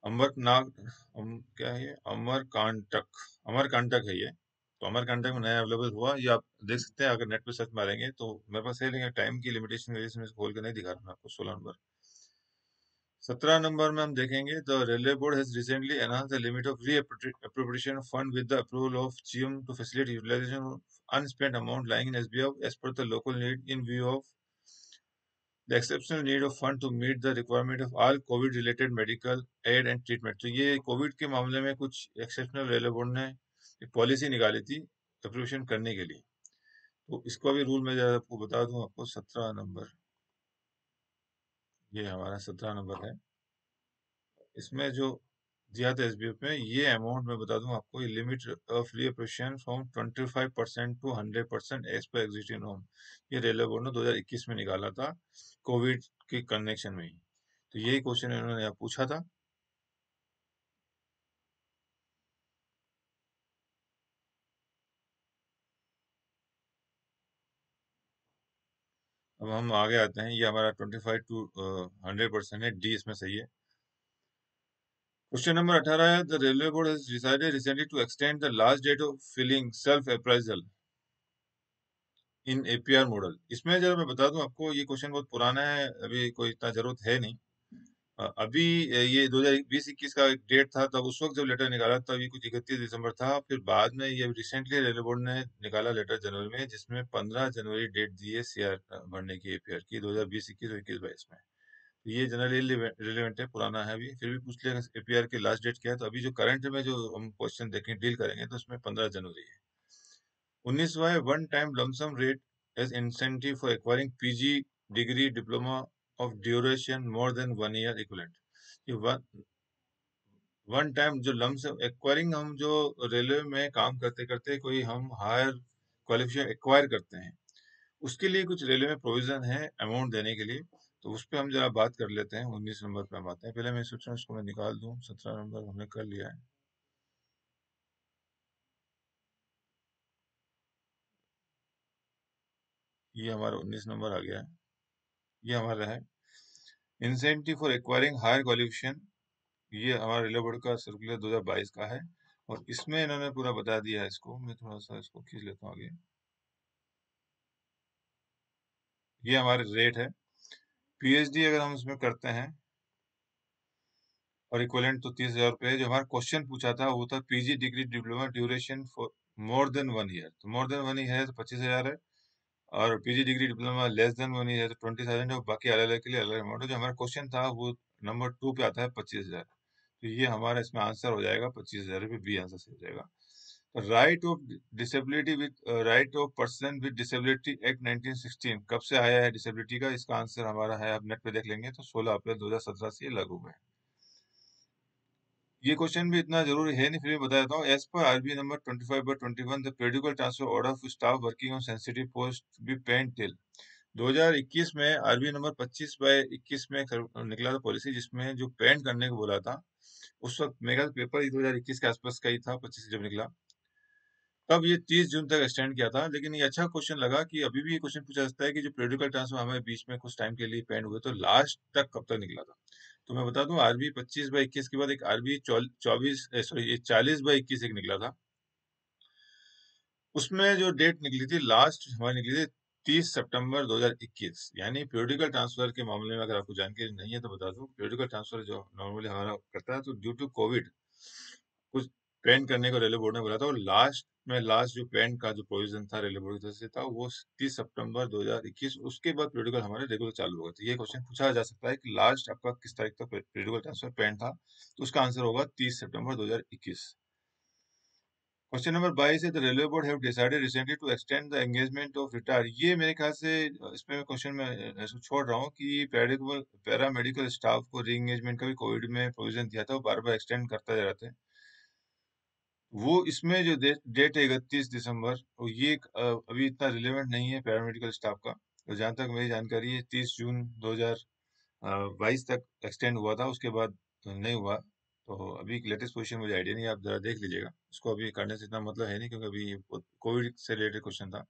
Speaker 1: अमरनाग क्या है ये, अमरकांटक है ये। तो अमरकांटक में नया अवेलेबल हुआ, ये आप देख सकते हैं अगर नेट पे सर्च मारेंगे तो। मेरे पास है, लेकिन टाइम की लिमिटेशन की वजह से मैं इसको खोल के नहीं दिखा रहा हूँ आपको। 16 नंबर। 17 नंबर में हम देखेंगे, the railway board has recently announce the limit of reappropriation fund with the approval of GM to facilitate utilisation of unspent amount lying in SBI as per the local need in view of the exceptional need of fund to meet the requirement of all COVID related medical aid and treatment। तो ये Covid के मामले में कुछ exceptional railway board ने एक policy निकाली थी अप्रूवेशन करने के लिए। तो इसको भी रूल में जरा आपको बता दूं आपको। 17 नंबर, ये हमारा 17 नंबर है। इसमें जो दिया था एसबीएफ में, ये अमाउंट मैं बता दूं आपको, ये limit of reappropriation from 25% to 100% as per existing norm. ये रेलवे बोर्ड ने 2021 में निकाला था, कोविड के कनेक्शन में ही। तो यही क्वेश्चन इन्होंने यहाँ पूछा था। अब हम आगे आते हैं, ये हमारा 25 to 100% है, डी इसमें सही है। क्वेश्चन नंबर 18 है, the railway board has decided recently to extend the last date of filling self appraisal in APR model. इसमें जरा मैं बता दूं आपको, ये क्वेश्चन बहुत पुराना है, अभी कोई इतना जरूरत है नहीं। अभी ये 2020-21 का एक डेट था, तब उस वक्त जब लेटर निकाला तब ये कुछ 31 दिसंबर था। फिर बाद में ये रिसेंटली रेलवे बोर्ड ने निकाला लेटर जनवरी में, जिसमें 15 जनवरी डेट दी है सीआर भरने की, एपीआर की, 2020-21 और 21-22 में। ये जनरली रिलेवेंट है, पुराना है अभी, फिर भी पूछ लेगा एपीआर की लास्ट डेट क्या है। तो अभी जो करंट में जो हम क्वेश्चन देखें डील करेंगे तो उसमें 15 जनवरी है। 19वां है, one time lump sum rate as incentive for acquiring PG degree diploma of duration more than 1 year equivalent. ये वन टाइम जो लमसम एक्वायरिंग, हम जो रेलवे में काम करते करते कोई हम हायर क्वालिफिकेशन एक्वायर करते हैं, उसके लिए कुछ रेलवे में प्रोविजन है अमाउंट देने के लिए। तो उस पर हम जरा बात कर लेते हैं। 19 नंबर पे हम आते हैं। पहले मैं सोच रहा हूँ इसको मैं निकाल दूं। 17 नंबर हमने कर लिया है। ये हमारा 19 नंबर आ गया है। ये हमारा है incentive for acquiring higher qualification. ये हमारा रेलवे बोर्ड का सर्कुलर 2022 का है, और इसमें इन्होंने पूरा बता दिया है। इसको मैं थोड़ा सा इसको खींच लेता हूँ आगे। ये हमारे रेट है। पीएचडी अगर हम इसमें करते हैं और इक्विवेलेंट, तो 30,000 रुपये। जो हमारा क्वेश्चन पूछा था वो था PG degree diploma duration for more than 1 year. तो मोर देन 1 ईयर है तो 25,000 है, और PG degree diploma less than 1 year है तो 20,000 है, और बाकी अलग अलग के लिए अलग अमाउंट है। जो हमारा क्वेश्चन था वो नंबर 2 पे आता है 25,000। तो ये हमारा इसमें आंसर हो जाएगा 25,000 रुपये, बी आंसर से हो जाएगा। Right of disability with right of person with disability act 1916 कब से आया है डिसेबिलिटी का? इसका आंसर हमारा है, आप नेट पे देख लेंगे तो 16 अप्रैल 2017 से ये लागू है। ये क्वेश्चन भी इतना जरूरी है नहीं, फिर भी बता देता हूँ। As per RB number 25/21 the periodical transfer order of staff working on sensitive post be pen till. 2021 में आरबी नंबर 25/21 में निकला था पॉलिसी, जिसमें जो पेंट करने को बोला था। उस वक्त मेरा पेपर 2021 के आसपास का ही था, 25 जब निकला तब ये 30 जून तक एक्सटेंड किया था। लेकिन ये अच्छा क्वेश्चन लगा कि अभी भी ये क्वेश्चन पूछा सकता है कि जो पेरियोडिकल ट्रांसफर हमारे बीच में कुछ टाइम के लिए पेंड हुए तो लास्ट तक कब तक निकला था। तो मैं बता दूं, आरबी 25/21 के बाद एक आरबी 40/21 एक निकला था। उसमें जो डेट निकली थी लास्ट हमारी निकली थी 30 सितंबर 2021। यानी पीरियोडिकल ट्रांसफर के मामले में अगर आपको जानकारी नहीं है तो बता दूं, पीरियोडिकल ट्रांसफर जो नॉर्मली हमारा करता है तो ड्यू टू कोविड कुछ पेंड करने को रेलवे बोर्ड ने बोला था, और लास्ट जो पेंड का जो प्रोविजन था रेलवे बोर्ड की तरफ से था वो 30 सितंबर 2021। उसके बाद पीरियोडिकल हमारे रेगुलर चालू हुआ। तो ये क्वेश्चन पूछा जा सकता है कि लास्ट आपका किस तारीख तक पीरियोडिकल ट्रांसफर पेंड था, तो उसका आंसर होगा 30 सितंबर 2021। क्वेश्चन नंबर 22 है, the railway board have decided recently to extend the engagement of retire. ये मेरे ख्याल से इसमें मैं क्वेश्चन में इसको छोड़ रहा हूँ कि पैरामेडिकल स्टाफ को री एंगेजमेंट का भी कोविड में प्रोविजन दिया था, वो बार बार एक्सटेंड करता जा रहा था। वो इसमें जो डेट है 31 दिसंबर, तो ये अभी इतना रिलेवेंट नहीं है पैरामेडिकल स्टाफ का। तो जहां तक मेरी जानकारी है 30 जून 2022 तक एक्सटेंड हुआ था, उसके बाद नहीं हुआ। तो अभी लेटेस्ट पोजीशन मुझे आइडिया नहीं है, आप जरा देख लीजिएगा। इसको अभी करने से इतना मतलब है नहीं, क्योंकि अभी ये कोविड से रिलेटेड क्वेश्चन था।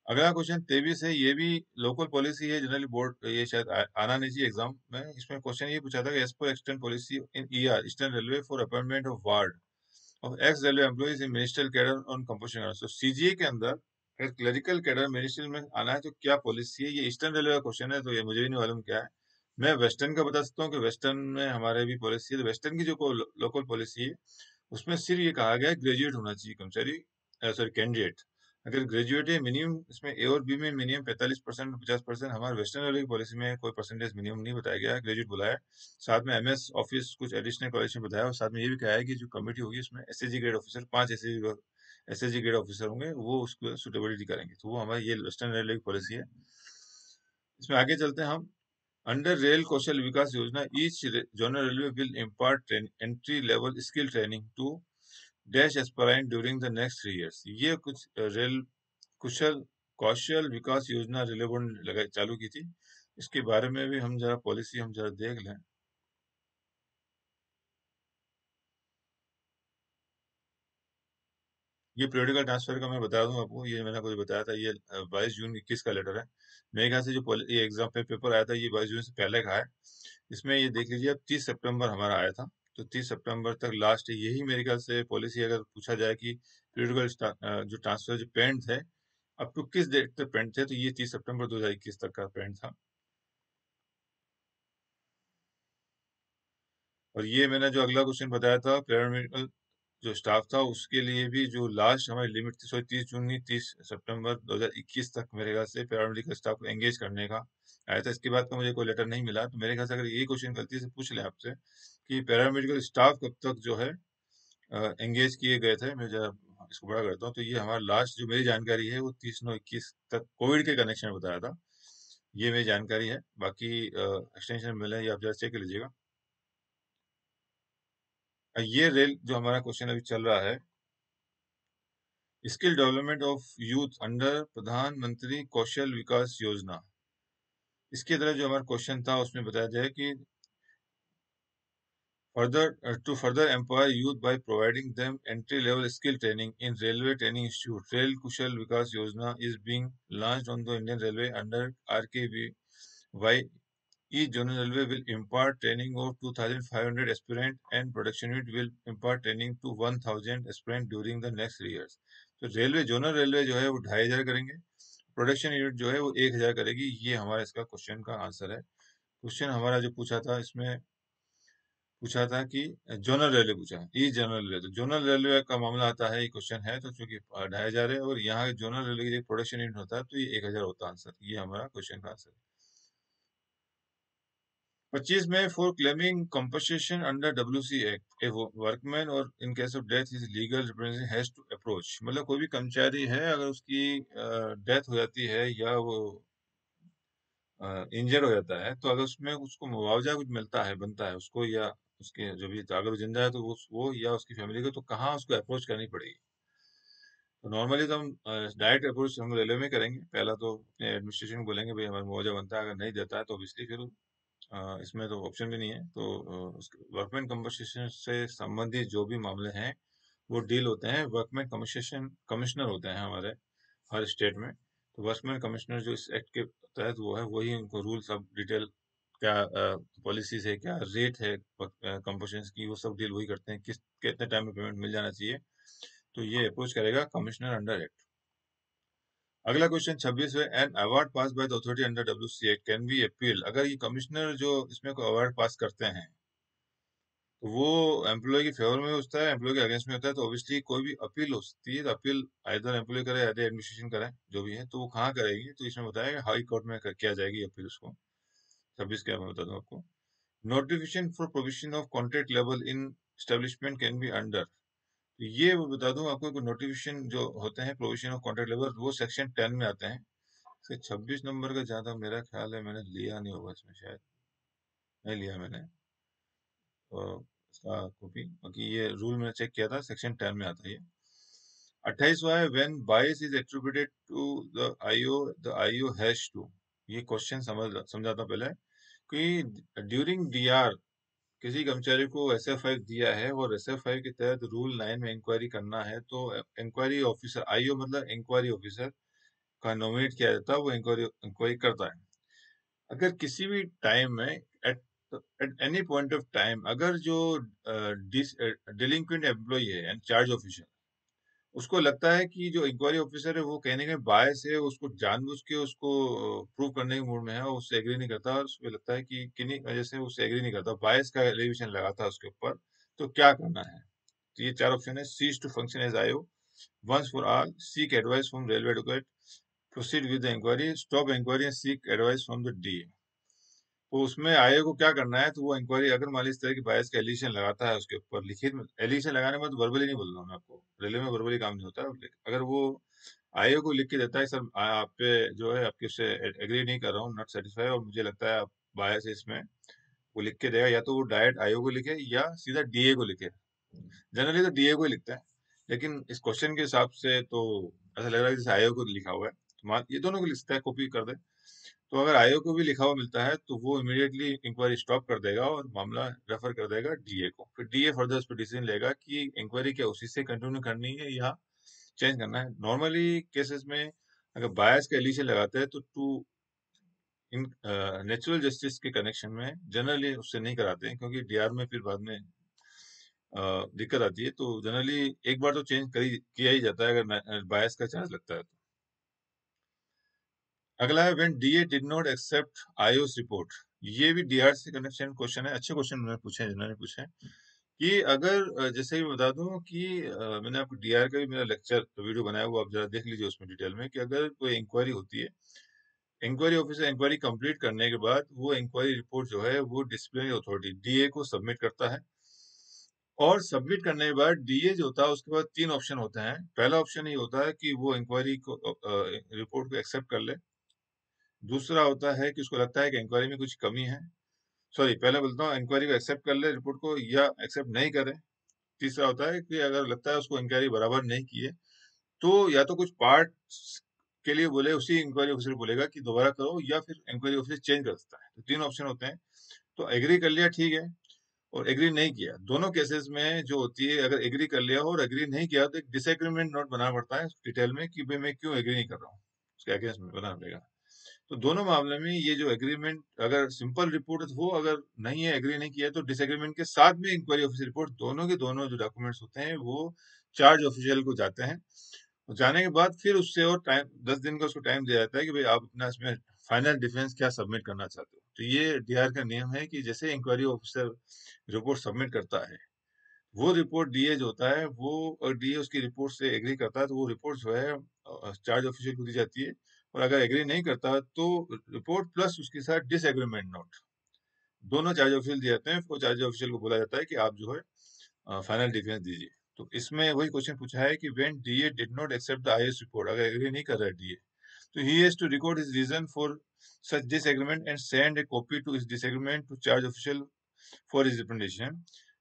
Speaker 1: अगला क्वेश्चन 23 है, ये भी लोकल पॉलिसी है जनरली बोर्ड, ये शायद आना नहीं चाहिए एग्जाम में। इसमें क्वेश्चन ये पूछा था कि एज पर extend policy in ER eastern railway for appointment of ward of ex-railway employees in ministerial cadre on compulsory hours। तो सीजीए के अंदर अगर क्लरिकल कैडर मिनिस्ट्रियल में आना है तो क्या पॉलिसी है? ये ईस्टर्न रेलवे का क्वेश्चन है, तो ये मुझे भी नहीं मालूम क्या है। मैं वेस्टर्न का बता सकता हूँ कि वेस्टर्न में हमारे भी पॉलिसी है। तो वेस्टर्न की जो लोकल पॉलिसी है उसमें सिर्फ ये कहा गया है ग्रेजुएट होना चाहिए कर्मचारी, सॉरी कैंडिडेट। अगर ग्रेजुएट है मिनिमम, इसमें ए और बी में मिनिमम 45% 50%। हमारे वेस्टर्न रेलवे की पॉलिसी में कोई परसेंटेज मिनिमम नहीं बताया गया है, ग्रेजुएट बोला है। साथ में एमएस ऑफिस कुछ एडिशनल क्वालिफिकेशन बताया, और साथ में ये भी कहा है कि जो कमेटी होगी उसमें SSG grade officer, 5 SSG grade officer होंगे, वो उसको सुटेबिलिटी करेंगे। तो वो हमारी ये वेस्टर्न रेलवे की पॉलिसी है। इसमें आगे चलते हैं हम। Under rail Kaushal Vikas Yojana each zonal railway will impart entry level skill training to dash aspirant during the next 3 years। ये कुछ रेल कुशल कौशल विकास योजना रेलवे बोर्ड ने लगाई चालू की थी। इसके बारे में भी हम जरा पॉलिसी हम जरा देख लें। ये पीरियोडिकल ट्रांसफर का मैं बता दूं आपको, ये मैंने कुछ बताया था। ये 22 जून 21 का लेटर है। मेरे ख्याल से जो ये एग्जाम पे पेपर आया था ये 22 जून से पहले का है। इसमें ये देख लीजिए, अब 30 सितंबर हमारा आया था, तो 30 सितंबर तक लास्ट है। यही मेरे ख्याल से पॉलिसी अगर पूछा जाए कि पीरियोडिकल जो ट्रांसफर जो पेंड थे अप टू किस डेट तक पेंड थे, तो ये 30 सितंबर 2021 तक का पेंड था। और ये मैंने जो अगला क्वेश्चन बताया था पैरामेडिकल जो स्टाफ था उसके लिए भी जो लास्ट हमारी लिमिट थी, सॉरी 30 जून नहीं, 30 सितंबर 2021 तक मेरे ख्याल से पैरामेडिकल स्टाफ को एंगेज करने का आया था। इसके बाद का मुझे कोई लेटर नहीं मिला। तो मेरे ख्याल से अगर ये क्वेश्चन गलती से पूछ लें आपसे कि पैरामेडिकल स्टाफ कब तक जो है एंगेज किए गए थे, मैं जरा इसको बड़ा करता हूँ। तो ये हमारा लास्ट जो मेरी जानकारी है वो 30/9/21 तक कोविड के कनेक्शन में बताया था। ये मेरी जानकारी है, बाकी एक्सटेंशन मिले या आप जरा चेक कर लीजिएगा। ये रेल जो हमारा क्वेश्चन अभी चल रहा है, skill development of youth under प्रधानमंत्री कौशल विकास योजना, इसके तरह जो हमारा क्वेश्चन था उसमें बताया जाए कि to further empower youth by providing them entry-level skill training in Railway Training Institute, Rail Kushal Vikas Yojana is being launched on the Indian Railway under RKVY. Each Zonal Railway will impart training of 2,500 aspirant and production unit will impart training to 1,000 aspirant during the next 3 years. तो railway zonal railway जो है वो 2,500 करेंगे, production unit जो है वो 1,000 करेगी। ये हमारा इसका क्वेश्चन का आंसर है। क्वेश्चन हमारा जो पूछा था इसमें पूछा था कि जोनल रेलवे पूछा है, ई जनरल रेलवे। तो जोनल रेलवे का मामला आता है, ये क्वेश्चन है तो चूंकि 2,500 है और यहाँ जोनल रेलवे की प्रोडक्शन यूनिट होता है तो ये 1,000 होता है आंसर। ये हमारा क्वेश्चन का आंसर है। 25 में for claiming compensation under WC act a workman और in case of death his legal representative has to approach. मतलब कोई भी कर्मचारी है अगर उसकी डेथ हो जाती है या वो इंजर्ड हो जाता है तो अगर उसमें उसको मुआवजा कुछ मिलता है बनता है उसको या उसके जो भी अगर वो जिंदा है तो वो या उसकी फैमिली को, तो कहाँ उसको अप्रोच करनी पड़ेगी। तो नॉर्मली तो हम डायरेक्ट अप्रोच हम रेलवे में करेंगे। पहला तो अपने एडमिनिस्ट्रेशन को बोलेंगे भाई हमारा मुआवजा बनता है, अगर नहीं देता है तो ऑब्वियसली फिर इसमें तो ऑप्शन भी नहीं है। तो वर्कमैन कंपनसेशन से संबंधित जो भी मामले हैं वो डील होते हैं, वर्कमैन कंपनसेशन कमिश्नर होते हैं हमारे हर स्टेट में। तो वर्कमैन कमिश्नर जो इस एक्ट के तहत वो है वही उनको रूल सब डिटेल क्या पॉलिसीज है, क्या रेट है कंपनसेशन की, वो सब डील वही करते हैं, किस कितने टाइम में पेमेंट मिल जाना चाहिए। तो ये अप्रोच करेगा कमिश्नर अंडर एक्ट। अगला क्वेश्चन 26 है, an award pass by the authority under WC act can be appeal. अगर ये कमिश्नर जो इसमें कोई अवार्ड पास करते हैं तो वो एम्प्लॉय की फेवर में होता है, एम्प्लॉय के अगेंस्ट में होता है, तो ऑब्वियसली कोई भी अपील हो सकती है। तो अपील आइदर एम्प्लॉय करे आइदर एडमिनिस्ट्रेशन करे, जो भी है। तो वो कहाँ करेगी, तो इसमें बताया हाई कोर्ट में किया जाएगी अपील उसको। 26 क्या मैं बता दूं आपको। Notification for provision of contract level in establishment can be under. तो ये वो बता दूं आपको, नोटिफिकेशन जो होते हैं प्रोविजन ऑफ कॉन्ट्रैक्ट लेवल वो सेक्शन 10 में आते हैं। 26 नंबर का जहाँ तक मेरा ख्याल है मैंने लिया नहीं होगा इसमें, शायद नहीं लिया मैंने इसका कॉपी। बाकी ये रूल मैंने चेक किया था, सेक्शन 10 में आता है ये। 28वां है, when bias is attributed to the IO the IO has to. ये क्वेश्चन समझाता हूं पहले कि ड्यूरिंग डीआर किसी कर्मचारी को SF5 दिया है और SF5 के तहत रूल 9 में इंक्वायरी करना है, तो इंक्वायरी ऑफिसर आईओ मतलब इंक्वायरी ऑफिसर का नॉमिनेट किया जाता है, वो इंक्वायरी करता है। अगर किसी भी टाइम में at at any point of time अगर जो डिलिंक्वेंट एम्प्लॉई है एंड चार्ज ऑफिसर उसको लगता है कि जो इंक्वायरी ऑफिसर है वो कहने में बायस है, उसको जानबूझ के उसको प्रूव करने के मूड में है और उससे एग्री नहीं करता, और उसको लगता है कि किन्हीं वजह से उससे एग्री नहीं करता, बायस का एलिगेशन लगाता है उसके ऊपर, तो क्या करना है। तो ये 4 ऑप्शन है, cease to function as IO, once for all, seek advice from railway advocate, proceed with the inquiry, stop inquiry and seek advice from the DA। तो उसमें आयोग को क्या करना है, तो वो इंक्वायरी अगर मान लीजिए इस तरह की बायस का एलिगेशन लगाता है उसके ऊपर, लिखित में एलिगेशन लगाने में तो वर्बली नहीं बोल रहा हूँ मैं आपको, रेलवे में वर्बली काम नहीं होता है। अगर वो आयोग को लिख के देता है सर आप पे जो है आपके उससे एग्री नहीं कर रहा हूँ, नॉट सेटिस्फाई, और मुझे लगता है आप बायस है इसमें, वो लिख के देगा, या तो वो डायरेक्ट आयोग को लिखे या सीधा DA को लिखे। जनरली तो DA को ही लिखता है, लेकिन इस क्वेश्चन के हिसाब से तो ऐसा लग रहा है जैसे आयोग को लिखा हुआ है, तो ये दोनों को लिखता है, कॉपी कर दे। तो अगर आयोग को भी लिखा हुआ मिलता है तो वो इमीडिएटली इंक्वायरी स्टॉप कर देगा और मामला रेफर कर देगा DA को। फिर DA फर्दर उस पर डिसीजन लेगा कि इंक्वायरी क्या उसी से कंटिन्यू करनी है या चेंज करना है। नॉर्मली केसेस में अगर बायस का एलिगेशन लगाते हैं तो टू इन नेचुरल जस्टिस के कनेक्शन में जनरली उससे नहीं कराते हैं, क्योंकि DR में फिर बाद में दिक्कत आती है। तो जनरली एक बार तो चेंज किया ही जाता है अगर बायस का चार्ज लगता है तो। अगला है, when DA did not accept IO's report. ये भी DR से कनेक्शन क्वेश्चन है, अच्छे क्वेश्चन उन्होंने पूछे हैं जिन्होंने पूछे हैं कि अगर जैसे कि बता दूं कि मैंने आपको DR का भी मेरा लेक्चर वीडियो बनाया हुआ, आप जरा देख लीजिए उसमें डिटेल में, कि अगर कोई इंक्वायरी होती है इंक्वायरी ऑफिसर इंक्वायरी कंप्लीट करने के बाद वो इंक्वायरी रिपोर्ट जो है वो डिसिप्लिनरी अथॉरिटी डीए को सबमिट करता है। और सबमिट करने के बाद डीए जो होता है उसके बाद 3 ऑप्शन होते हैं। पहला ऑप्शन ये होता है कि वो इंक्वायरी को रिपोर्ट को एक्सेप्ट कर ले। दूसरा होता है कि उसको लगता है कि इंक्वायरी में कुछ कमी है। सॉरी, पहले बोलता हूँ, इंक्वायरी को एक्सेप्ट कर ले रिपोर्ट को या एक्सेप्ट नहीं करे। तीसरा होता है कि अगर लगता है उसको इंक्वायरी बराबर नहीं की है, तो या तो कुछ पार्ट के लिए बोले, उसी इंक्वायरी ऑफिसर बोलेगा कि दोबारा करो, या फिर इंक्वायरी ऑफिसर चेंज कर सकता है। तो 3 ऑप्शन होते हैं। तो एग्री कर लिया, ठीक है, और एग्री नहीं किया, दोनों केसेस में जो होती है, अगर एग्री कर लिया हो और एग्री नहीं किया तो एक डिसएग्रीमेंट नोट बनाना पड़ता है डिटेल में कि भाई मैं क्यों एग्री नहीं कर रहा हूँ, उसके अगेंस्ट में बनाना पड़ेगा। तो दोनों मामले में ये जो एग्रीमेंट, अगर सिंपल रिपोर्ट हो, अगर नहीं है, एग्री नहीं किया, तो डिसएग्रीमेंट के साथ में इंक्वायरी ऑफिसर रिपोर्ट, दोनों के दोनों जो डॉक्यूमेंट्स होते हैं वो चार्ज ऑफिशियल को जाते हैं। और जाने के बाद फिर उससे और टाइम 10 दिन का उसको टाइम दिया जाता है कि भाई आप अपना इसमें फाइनल डिफेंस क्या सबमिट करना चाहते हो। तो ये डीआर का नियम है कि जैसे इंक्वायरी ऑफिसर रिपोर्ट सबमिट करता है, वो रिपोर्ट डीए जो होता है वो, और डीए उसकी रिपोर्ट से एग्री करता है, तो वो रिपोर्ट जो है चार्ज ऑफिसर को दी जाती है। और अगर एग्री नहीं करता तो रिपोर्ट प्लस उसके साथ डिसएग्रीमेंट नोट, दोनों चार्ज ऑफिशियल दिए जाते हैं। वो चार्ज ऑफिशियल को बोला जाता है कि आप जो है फाइनल डिफेंस दीजिए। तो इसमें वही क्वेश्चन पूछा है कि when DA did not accept the IAS report, अगर एग्री नहीं कर रहा है डीए, तो he has to record his reason for such disagreement and send a copy to his disagreement to charge official for his implementation.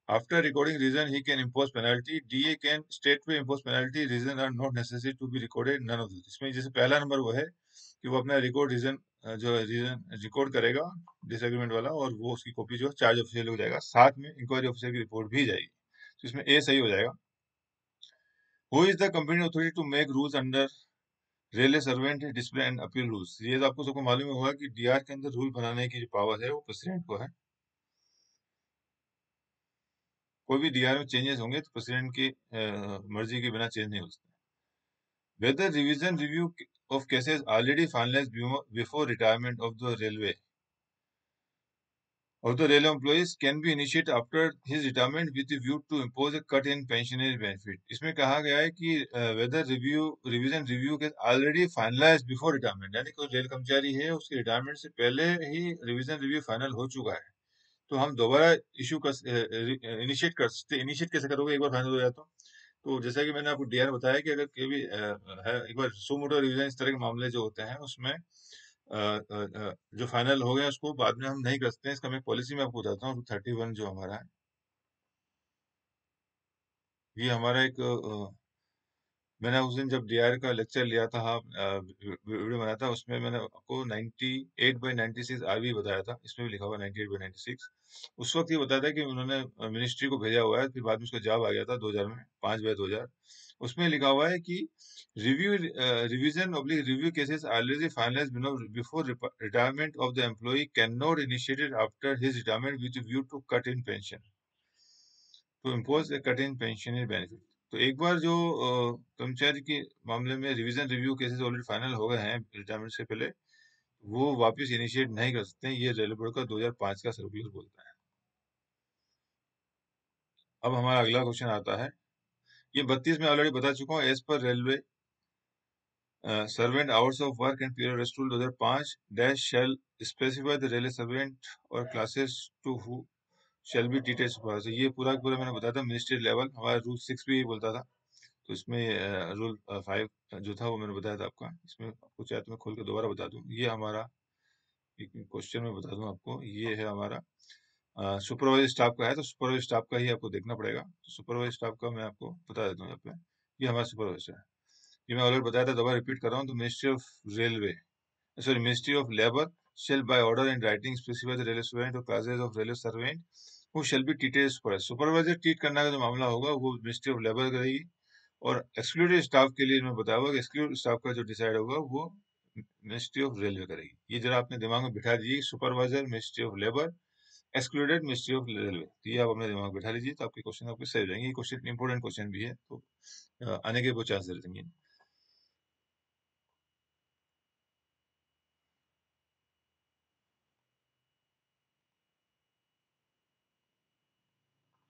Speaker 1: After recording reason, he can impose penalty. DA can straightway impose penalty. Reason are not necessary to be recorded. None of this. इसमें जैसे पहला number वो है कि वो अपना record reason, जो reason record करेगा डिसएग्रीमेंट वाला, और वो उसकी कॉपी जो चार्ज ऑफिसर हो जाएगा, साथ में इंक्वायरी ऑफिसर की रिपोर्ट भी जाएगी। तो इसमें ए सही हो जाएगा। Who is the company authority to make rules under railway servant discipline and appeal rules? ये तो आपको सबको मालूम होगा कि डीआर के अंदर रूल बनाने की जो पावर है वो प्रेसिडेंट को है। कोई भी डीआर में चेंजेस होंगे तो प्रेसिडेंट की मर्जी के बिना चेंज नहीं हो सकते। Whether revision review of cases already finalised before retirement of the railway employees can be initiated after his retirement with a view to impose a cut in pensionary benefit. इसमें कहा गया है कि वेदर रिवीजन रिव्यू के already finalised before retirement, यानी कोई rail कर्मचारी है उसके रिटायरमेंट से पहले ही रिवीजन रिव्यू फाइनल हो चुका है, तो हम दोबारा इशू इनिशिएट कर सकते। इनिशिएट कैसे करोगे, एक बार फाइनल हो जाए तो जैसा कि मैंने आपको डीआर बताया कि अगर कोई भी है, एक बार सो मोटो रिवीजन इस तरह के मामले जो होते हैं उसमें जो फाइनल हो गया उसको बाद में हम नहीं कर सकते हैं। इसका मैं पॉलिसी में आपको बताता हूँ। 31 जो हमारा है, ये हमारा एक मैंने उस दिन जब डीआर का लेक्चर लिया था, हाँ, वीडियो बनाया था, उसमें मैंने आपको 98/96 आरबी बताया था। इसमें भी लिखा हुआ 98/96। उस वक्त ये बताया था कि उन्होंने मिनिस्ट्री को भेजा हुआ है, फिर बाद में उसका जवाब आ गया था 2000 में, 5/2000। उसमें लिखा हुआ है कि revision oblique review cases already finalised before retirement of the employee can not initiated after his retirement with view to cut in pension, to impose a cut in pensionary benefit. तो एक बार जो कर्मचारी के मामले में revision review cases already final हो गए हैं रिटायरमेंट से पहले, वो वापस इनिशिएट नहीं कर सकते हैं। ये रेलवे बोर्ड का 2005 का सर्कुलर बोलता है। अब हमारा अगला क्वेश्चन आता है, ये 32 में ऑलरेडी बता चुका हूँ। As per railway servant hours of work and period rest rule 2005 dash shall specify the railway servant और classes to who shall be treated supervisor. ये पूरा पूरा मैंने बताया था मिनिस्ट्री लेवल, हमारा रूल 6 भी बोलता था। तो इसमें रूल 5 जो था वो मैंने बताया था आपका। इसमें आपको चाहे तो मैं खोल के दोबारा बता दूं। ये हमारा एक क्वेश्चन में बता दूं आपको, ये है हमारा सुपरवाइजर स्टाफ का है, तो सुपरवाइजर स्टाफ का ही आपको देखना पड़ेगा। तो सुपरवाइजर स्टाफ का मैं आपको बता देता हूँ यहाँ पे। ये हमारा सुपरवाइजर है, ये मैं ऑलरेडी बताया था, दोबारा रिपीट कर रहा हूँ। तो ministry of railway, sorry, ministry of labour shall by order and writing specify the railway servant or classes of railway servant who shall be treated as supervisor। Supervisor treat करने का जो मामला होगा वो मिनिस्ट्री ऑफ लेबर करेगी। और excluded staff के लिए मैं बताया हुआ कि एक्सक्लूडेड स्टाफ का जो डिसाइड होगा वो मिनिस्ट्री ऑफ रेलवे करेगी। ये जरा अपने दिमाग में बिठा दीजिए, supervisor ministry of labour, excluded ministry of railway. तो ये आप अपने दिमाग में बिठा लीजिए, तो आपके क्वेश्चन आपके सही हो जाएंगे। ये क्वेश्चन इंपॉर्टेंट क्वेश्चन भी है, तो आने के वो चांस रहेंगे।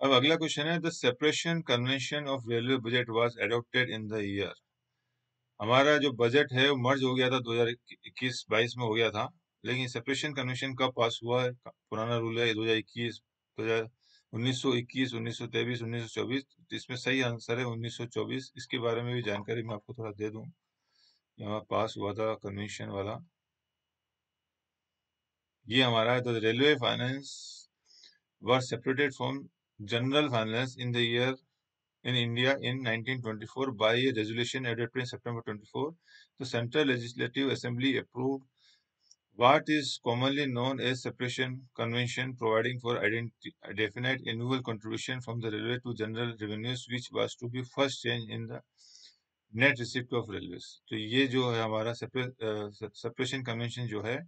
Speaker 1: अब अगला क्वेश्चन है, the separation convention of railway budget was adopted in the year. हमारा जो बजट है वो मर्ज हो गया था 2021-22 में हो गया था, लेकिन सेपरेशन कन्वेंशन कब पास हुआ है? पुराना रूल है 2021, 2000, 1921, 1923, 1924। इसमें सही आंसर है 1924। इसके बारे में भी जानकारी मैं आपको थोड़ा दे दूं। यहाँ पास हुआ था कन्वेंशन वाला, ये हमारा है। तो railway finance were separated from general finance in the year in India in 1924 by a resolution adopted in September 24. The Central Legislative Assembly approved what is commonly known as Separation Convention, providing for definite annual contribution from the railway to general revenues, which was to be first change in the net receipt of railways. तो ये जो है हमारा separation convention जो है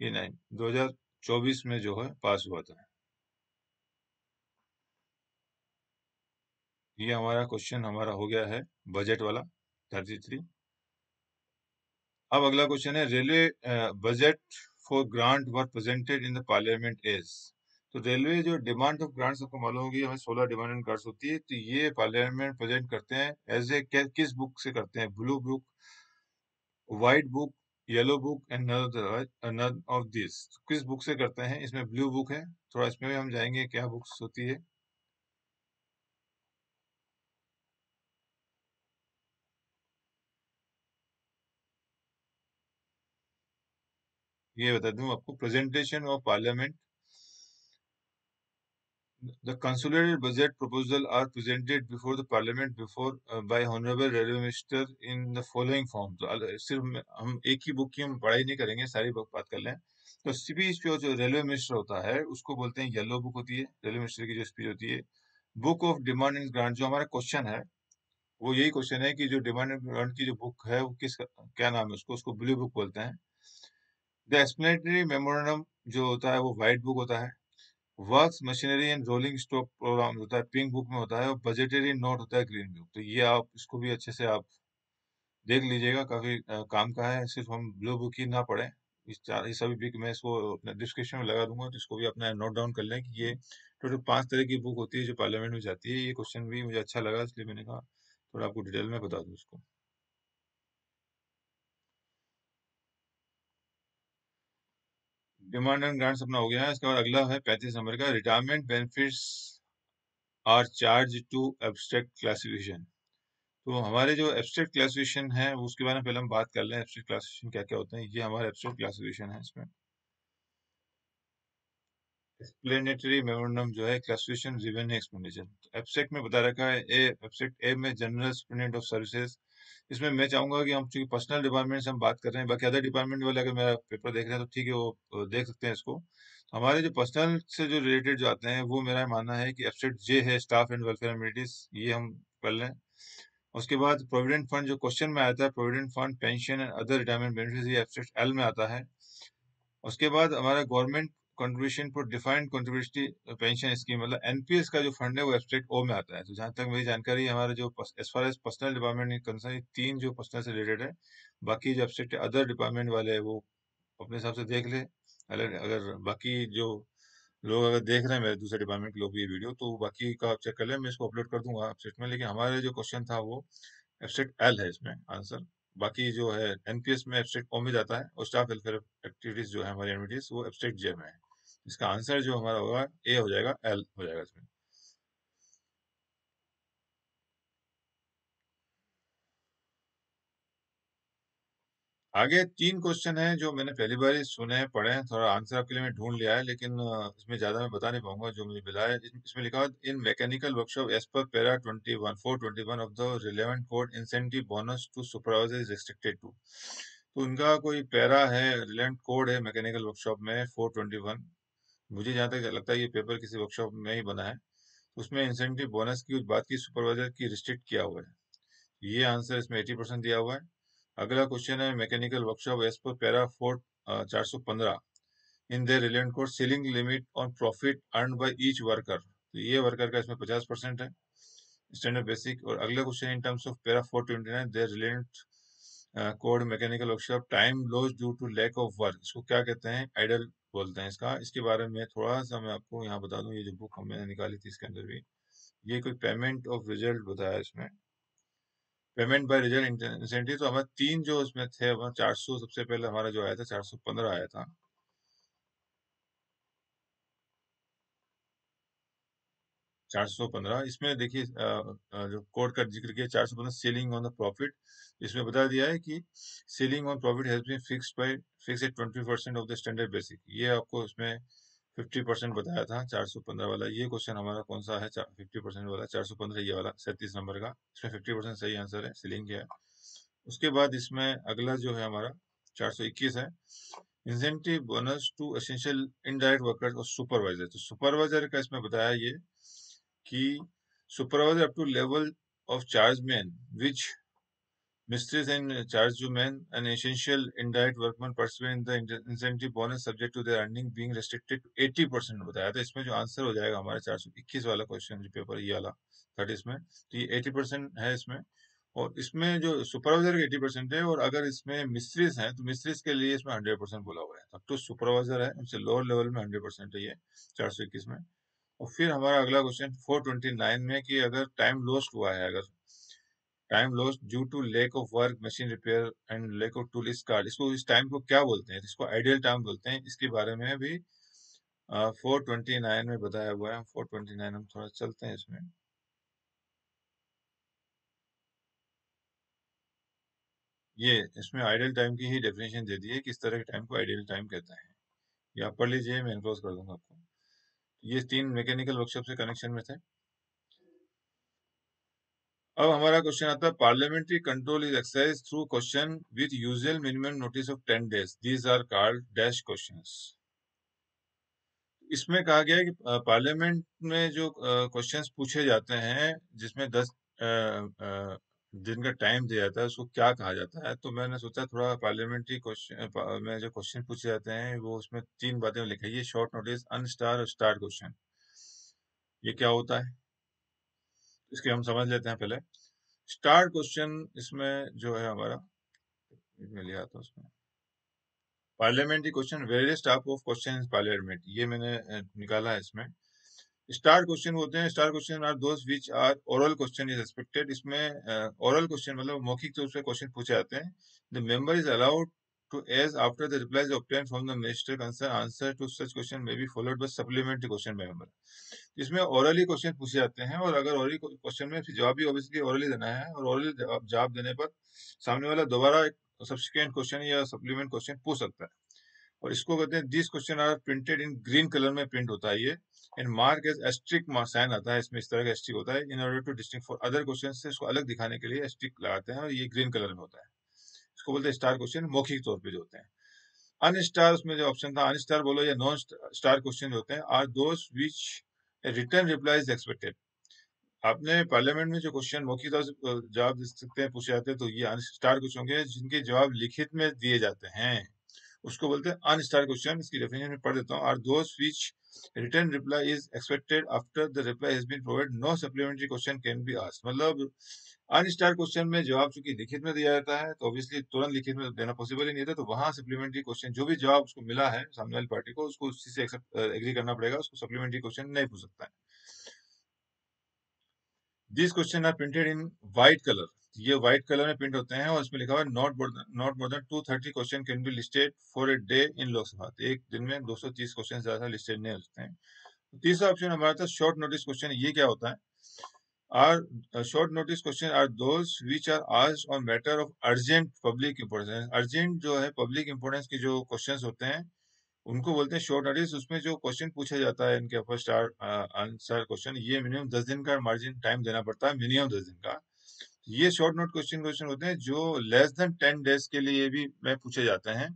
Speaker 1: ये 2024 में जो है पास हुआ था। ये हमारा क्वेश्चन हमारा हो गया है बजट वाला 33। अब अगला क्वेश्चन है, railway budget for grant were presented in the parliament as. तो रेलवे जो डिमांड ऑफ ग्रांट्स आपको मालूम होगी, हमें 16 डिमांड एंड ग्रांट्स होती है, तो ये पार्लियामेंट प्रेजेंट करते हैं एज ए किस बुक से करते हैं? Blue book, white book, yellow book and none of this. किस बुक से करते हैं? इसमें ब्लू बुक है, थोड़ा इसमें भी हम जाएंगे क्या बुक्स होती है। ये बता दूं आपको, presentation of parliament, the consolidated budget proposal are presented before the parliament before by honorable railway minister in the following form। तो सिर्फ हम एक ही बुक की हम पढ़ाई नहीं करेंगे, सारी बुक बात कर लें। तो स्पीच जो रेलवे मिनिस्टर होता है उसको बोलते हैं येलो बुक होती है, रेलवे मिनिस्टर की जो स्पीच होती है। Book of demand and grant, जो हमारा क्वेश्चन है वो यही क्वेश्चन है कि जो डिमांड एंड ग्रांट की जो बुक है वो किस क्या नाम है उसको? उसको ब्लू बुक बोलते हैं। द एक्सप्लेनेटरी मेमोरेंडम जो होता है वो व्हाइट बुक होता है। Works machinery and rolling stock programme होता है, पिंक बुक में होता है। और बजटरी नोट होता है ग्रीन बुक। तो ये आप इसको भी अच्छे से आप देख लीजिएगा, काफी काम का है, सिर्फ हम ब्लू बुक ही ना पढ़ें। ये सभी बुक मैं इसको अपने डिस्क्रिप्शन में लगा दूंगा, तो इसको भी अपना नोट डाउन कर लें कि ये टोटल 5 तरह की बुक होती है जो पार्लियामेंट में जाती है। ये क्वेश्चन भी मुझे अच्छा लगा, इसलिए मैंने कहा थोड़ा आपको डिटेल में बता दूं इसको। डिमांड एंड ग्रांट्स अपना हो गया है। इसके बाद अगला है 35 नंबर का, retirement benefits are charge to abstract classification. तो हमारे जो एब्स्ट्रैक्ट क्लासिफिकेशन है उसके बारे में पहले हम बात कर लें। एब्स्ट्रैक्ट क्लासिफिकेशन क्या क्या होते हैं? ये हमारा एब्स्ट्रैक्ट क्लासिफिकेशन है। इसमें एक्सप्लेनेटरी मेमोरेंडम जो है, क्लासिफिकेशन रेवेन्यू एक्सपेंडिचर। एब्स्ट्रैक्ट में बता रखा है एब्स्ट्रैक्ट ए में जनरल सुपरिटेंडेंट ऑफ सर्विसेज। इसमें मैं चाहूंगा कि हम चूंकि पर्सनल डिपार्टमेंट से हम बात कर रहे हैं, बाकी अदर डिपार्टमेंट वाले अगर मेरा पेपर देख रहे हैं तो ठीक है, वो देख सकते हैं इसको। हमारे जो पर्सनल से जो रिलेटेड जो आते हैं वो मेरा मानना है कि एब्स्ट्रैक्ट जे है, स्टाफ एंड वेलफेयर एमिनिटीज, ये हम कर लें। उसके बाद प्रोविडेंट फंड जो क्वेश्चन में आता है, provident fund, pension and other retirement benefits, ये एब्स्ट्रैक्ट एल में आता है। उसके बाद हमारा government contribution for defined contributory pension scheme, मतलब एनपीएस का जो फंड है वो एब्स्ट्रैक्ट ओ में आता है। तो जहां तक मेरी जानकारी है, हमारा जो as far as personnel department concern, तीन जो पर्सनल से रिलेटेड है। बाकी जो एब्स्ट्रैक्ट अदर डिपार्टमेंट वाले हैं वो अपने हिसाब से देख ले। अगर अगर बाकी जो लोग अगर देख रहे हैं मेरे दूसरे डिपार्टमेंट के लोग भी ये वीडियो, तो बाकी का आप चेक कर लें, मैं इसको अपलोड कर दूंगा एब्स्ट्रैक्ट में। लेकिन हमारे जो क्वेश्चन था वो एब्स्ट्रैक्ट एल है इसमें आंसर। बाकी जो है एनपीएस में एब्स्ट्रैक्ट ओ में जाता है, और स्टाफ वेलफेयर एक्टिविटीज जो है हमारी एक्टिविटीज वो एब्स्ट्रैक्ट जे में है। इसका आंसर जो हमारा होगा ए हो जाएगा, एल हो जाएगा इसमें। आगे तीन क्वेश्चन है जो मैंने पहली बार ही सुने हैं, पढ़े हैं, थोड़ा आंसर आपके लिए मैं ढूंढ लिया है, लेकिन इसमें ज्यादा मैं बता नहीं पाऊंगा जो मुझे मिला है। इसमें लिखा है, इन मैकेनिकल वर्कशॉप एज पर para 421 of the relevant code incentive bonus to supervisor is restricted to. तो उनका कोई पैरा है, रिलेवेंट कोड है मैकेनिकल वर्कशॉप में 421। मुझे जहाँ तक लगता है ये पेपर किसी वर्कशॉप में ही बना है। उसमें इंसेंटिव बोनस की बात की, सुपरवाइजर की रिस्ट्रिक्ट किया हुआ है। ये आंसर इसमें 80% दिया हुआ है। अगला क्वेश्चन है, मैकेनिकल वर्कशॉप एज पर para 415 in the relevant code ceiling limit on profit earn by each worker. तो ये वर्कर का इसमें 50% है, स्टैंडर्ड बेसिक। और अगला question, in terms of para 429 the relevant code mechanical workshop time loss due to lack of work, इसको क्या कहते हैं? आइडल बोलते हैं इसका। इसके बारे में थोड़ा सा मैं आपको यहाँ बता दूं, ये जो बुक हमने निकाली थी इसके अंदर भी ये कोई पेमेंट ऑफ रिजल्ट बताया इसमें। पेमेंट बाय रिजल्ट इंसेंटिव, तो हमारे 3 जो उसमें थे, हमारा 400 सबसे पहले हमारा जो आया था 415 आया था। 415 इसमें देखिए जो कोड का जिक्र किया 415 सेलिंग ऑन द प्रॉफिट, इसमें बता दिया है कि ceiling on profit has been fix at 20% of the standard basic. ये आपको उसमें 50% बताया था 415 वाला। ये क्वेश्चन हमारा कौन सा है 50% वाला 415, ये वाला 37 नंबर का, इसमें 50% सही आंसर है, सेलिंग किया है। उसके बाद इसमें अगला जो है हमारा 421 है, incentive bonus to essential indirect workers और सुपरवाइजर। तो सुपरवाइजर का इसमें बताया ये कि supervisor up to level of chargeman, which Mistreats and chargemen, an essential indirect workman pursuing the incentive bonus subject to their earning being restricted to 80% बताया था। इसमें जो आंसर हो जाएगा हमारा 421 वाला क्वेश्चन जो पेपर ये वाला 30 में, तो ये 80% है इसमें। और इसमें जो सुपरवाइजर का 80% है, और अगर इसमें मिस्त्रीज हैं तो मिस्त्रीज के लिए इसमें 100% बोला हुआ है। अब तो सुपरवाइजर है, उनसे लोअर लेवल में 100% है ये 421 में। और फिर हमारा अगला क्वेश्चन 429 में कि अगर टाइम लॉस्ट हुआ है, अगर time lost due to lack of work, machine repair and lack of tool, इस कार्ड, इसको इस टाइम को क्या बोलते हैं? इसको आइडियल टाइम बोलते हैं। इसके बारे में भी 429 में बताया हुआ है। 429 हम थोड़ा चलते हैं इसमें। ये इसमें आइडियल टाइम की ही डेफिनेशन दे दी है, किस तरह के टाइम को आइडियल टाइम कहते हैं। ये आप पढ़ लीजिए, मैं एनक्लोज कर दूंगा आपको। ये 3 मैकेनिकल वर्कशॉप से कनेक्शन में थे। अब हमारा क्वेश्चन आता है, parliamentary control is exercise through question with usual minimum notice of 10 days, these are called dash questions. इसमें कहा गया है कि पार्लियामेंट में जो क्वेश्चंस पूछे जाते हैं जिसमें 10 दिन का टाइम दिया जाता है, उसको क्या कहा जाता है? तो मैंने सोचा थोड़ा पार्लियामेंट्री क्वेश्चन में जो क्वेश्चन पूछे जाते हैं वो उसमें 3 बातें लिखी है। ये शॉर्ट नोटिस, अनस्टार और स्टार क्वेश्चन, ये क्या होता है इसके हम समझ लेते हैं पहले। स्टार क्वेश्चन इसमें जो है हमारा, इसमें लिया था उसमें parliamentary question, various type of question in parliament, ये मैंने निकाला है इसमें। स्टार क्वेश्चन होते हैं, star question are those which are oral question is expected. इसमें ओरल क्वेश्चन मतलब मौखिक रूप से क्वेश्चन पूछे जाते हैं। The member is allowed to ask after the replies obtain from the minister concern, answer to such question may be followed by supplementary question by member. इसमें orally question पूछे जाते हैं, और अगर ओरली क्वेश्चन में फिर जवाब भी ऑब्वियसली ओरली देना है, और ओरली जवाब देने पर सामने वाला दोबारा एक सब्सिक्वेंट क्वेश्चन या सप्लीमेंट क्वेश्चन पूछ सकता है। और इसको कहते हैं, this question are printed in green colour में प्रिंट होता है ये, and mark as asterisk sign आता है इसमें, इस तरह का एस्ट्रिक होता है। In order to distinguish for other question से इसको अलग दिखाने के लिए एस्ट्रिक लगाते हैं, और ये ग्रीन कलर में होता है। इसको बोलते हैं स्टार क्वेश्चन, मौखिक तौर पे जो होते हैं। अनस्टार, उसमें जो ऑप्शन था अनस्टार बोलो या नॉन स्टार क्वेश्चन होते हैं, are those which written reply is expected. आपने पार्लियामेंट में जो क्वेश्चन मौखिक तौर से जवाब दे सकते हैं, पूछे जाते हैं, तो ये स्टार क्वेश्चन होंगे जिनके जवाब लिखित में दिए जाते हैं, उसको बोलते हैं अनस्टार क्वेश्चन। इसकी डेफिनेशन में पढ़ देता हूँ, are those which written reply is expected after the reply has been provided, no supplementary question can be asked. मतलब अनस्टार क्वेश्चन में जवाब चूंकि लिखित में दिया जाता है, तो ऑब्वियसली तुरंत लिखित में देना पॉसिबल ही नहीं था, तो वहां सप्लीमेंट्री क्वेश्चन जो भी जवाब उसको मिला है सामने वाली पार्टी को, उसको उसी से एग्री करना पड़ेगा, उसको सप्लीमेंट्री क्वेश्चन नहीं पूछ सकता है। This question are printed in white colour, ये व्हाइट कलर में प्रिंट होते हैं, और इसमें लिखा हुआ है not more than 230 question can be listed for a day in Lok Sabha. तो एक दिन में 230 क्वेश्चन ज्यादा लिस्टेड नहीं हो सकते हैं। तीसरा ऑप्शन हमारा था शॉर्ट नोटिस क्वेश्चन। ये क्या होता है? Are short notice question are those which are asked on matter of urgent public importance. Urgent जो है पब्लिक इंपोर्टेंस के जो क्वेश्चंस होते हैं उनको बोलते हैं शॉर्ट नोटिस। उसमें जो क्वेश्चन पूछा जाता है इनके ऊपर स्टार आंसर क्वेश्चन, ये मिनिमम 10 दिन का मार्जिन टाइम देना पड़ता है, मिनिमम 10 दिन का। ये शॉर्ट नोट क्वेश्चन क्वेश्चन होते हैं जो लेस देन 10 डेज के लिए भी में पूछे जाते हैं।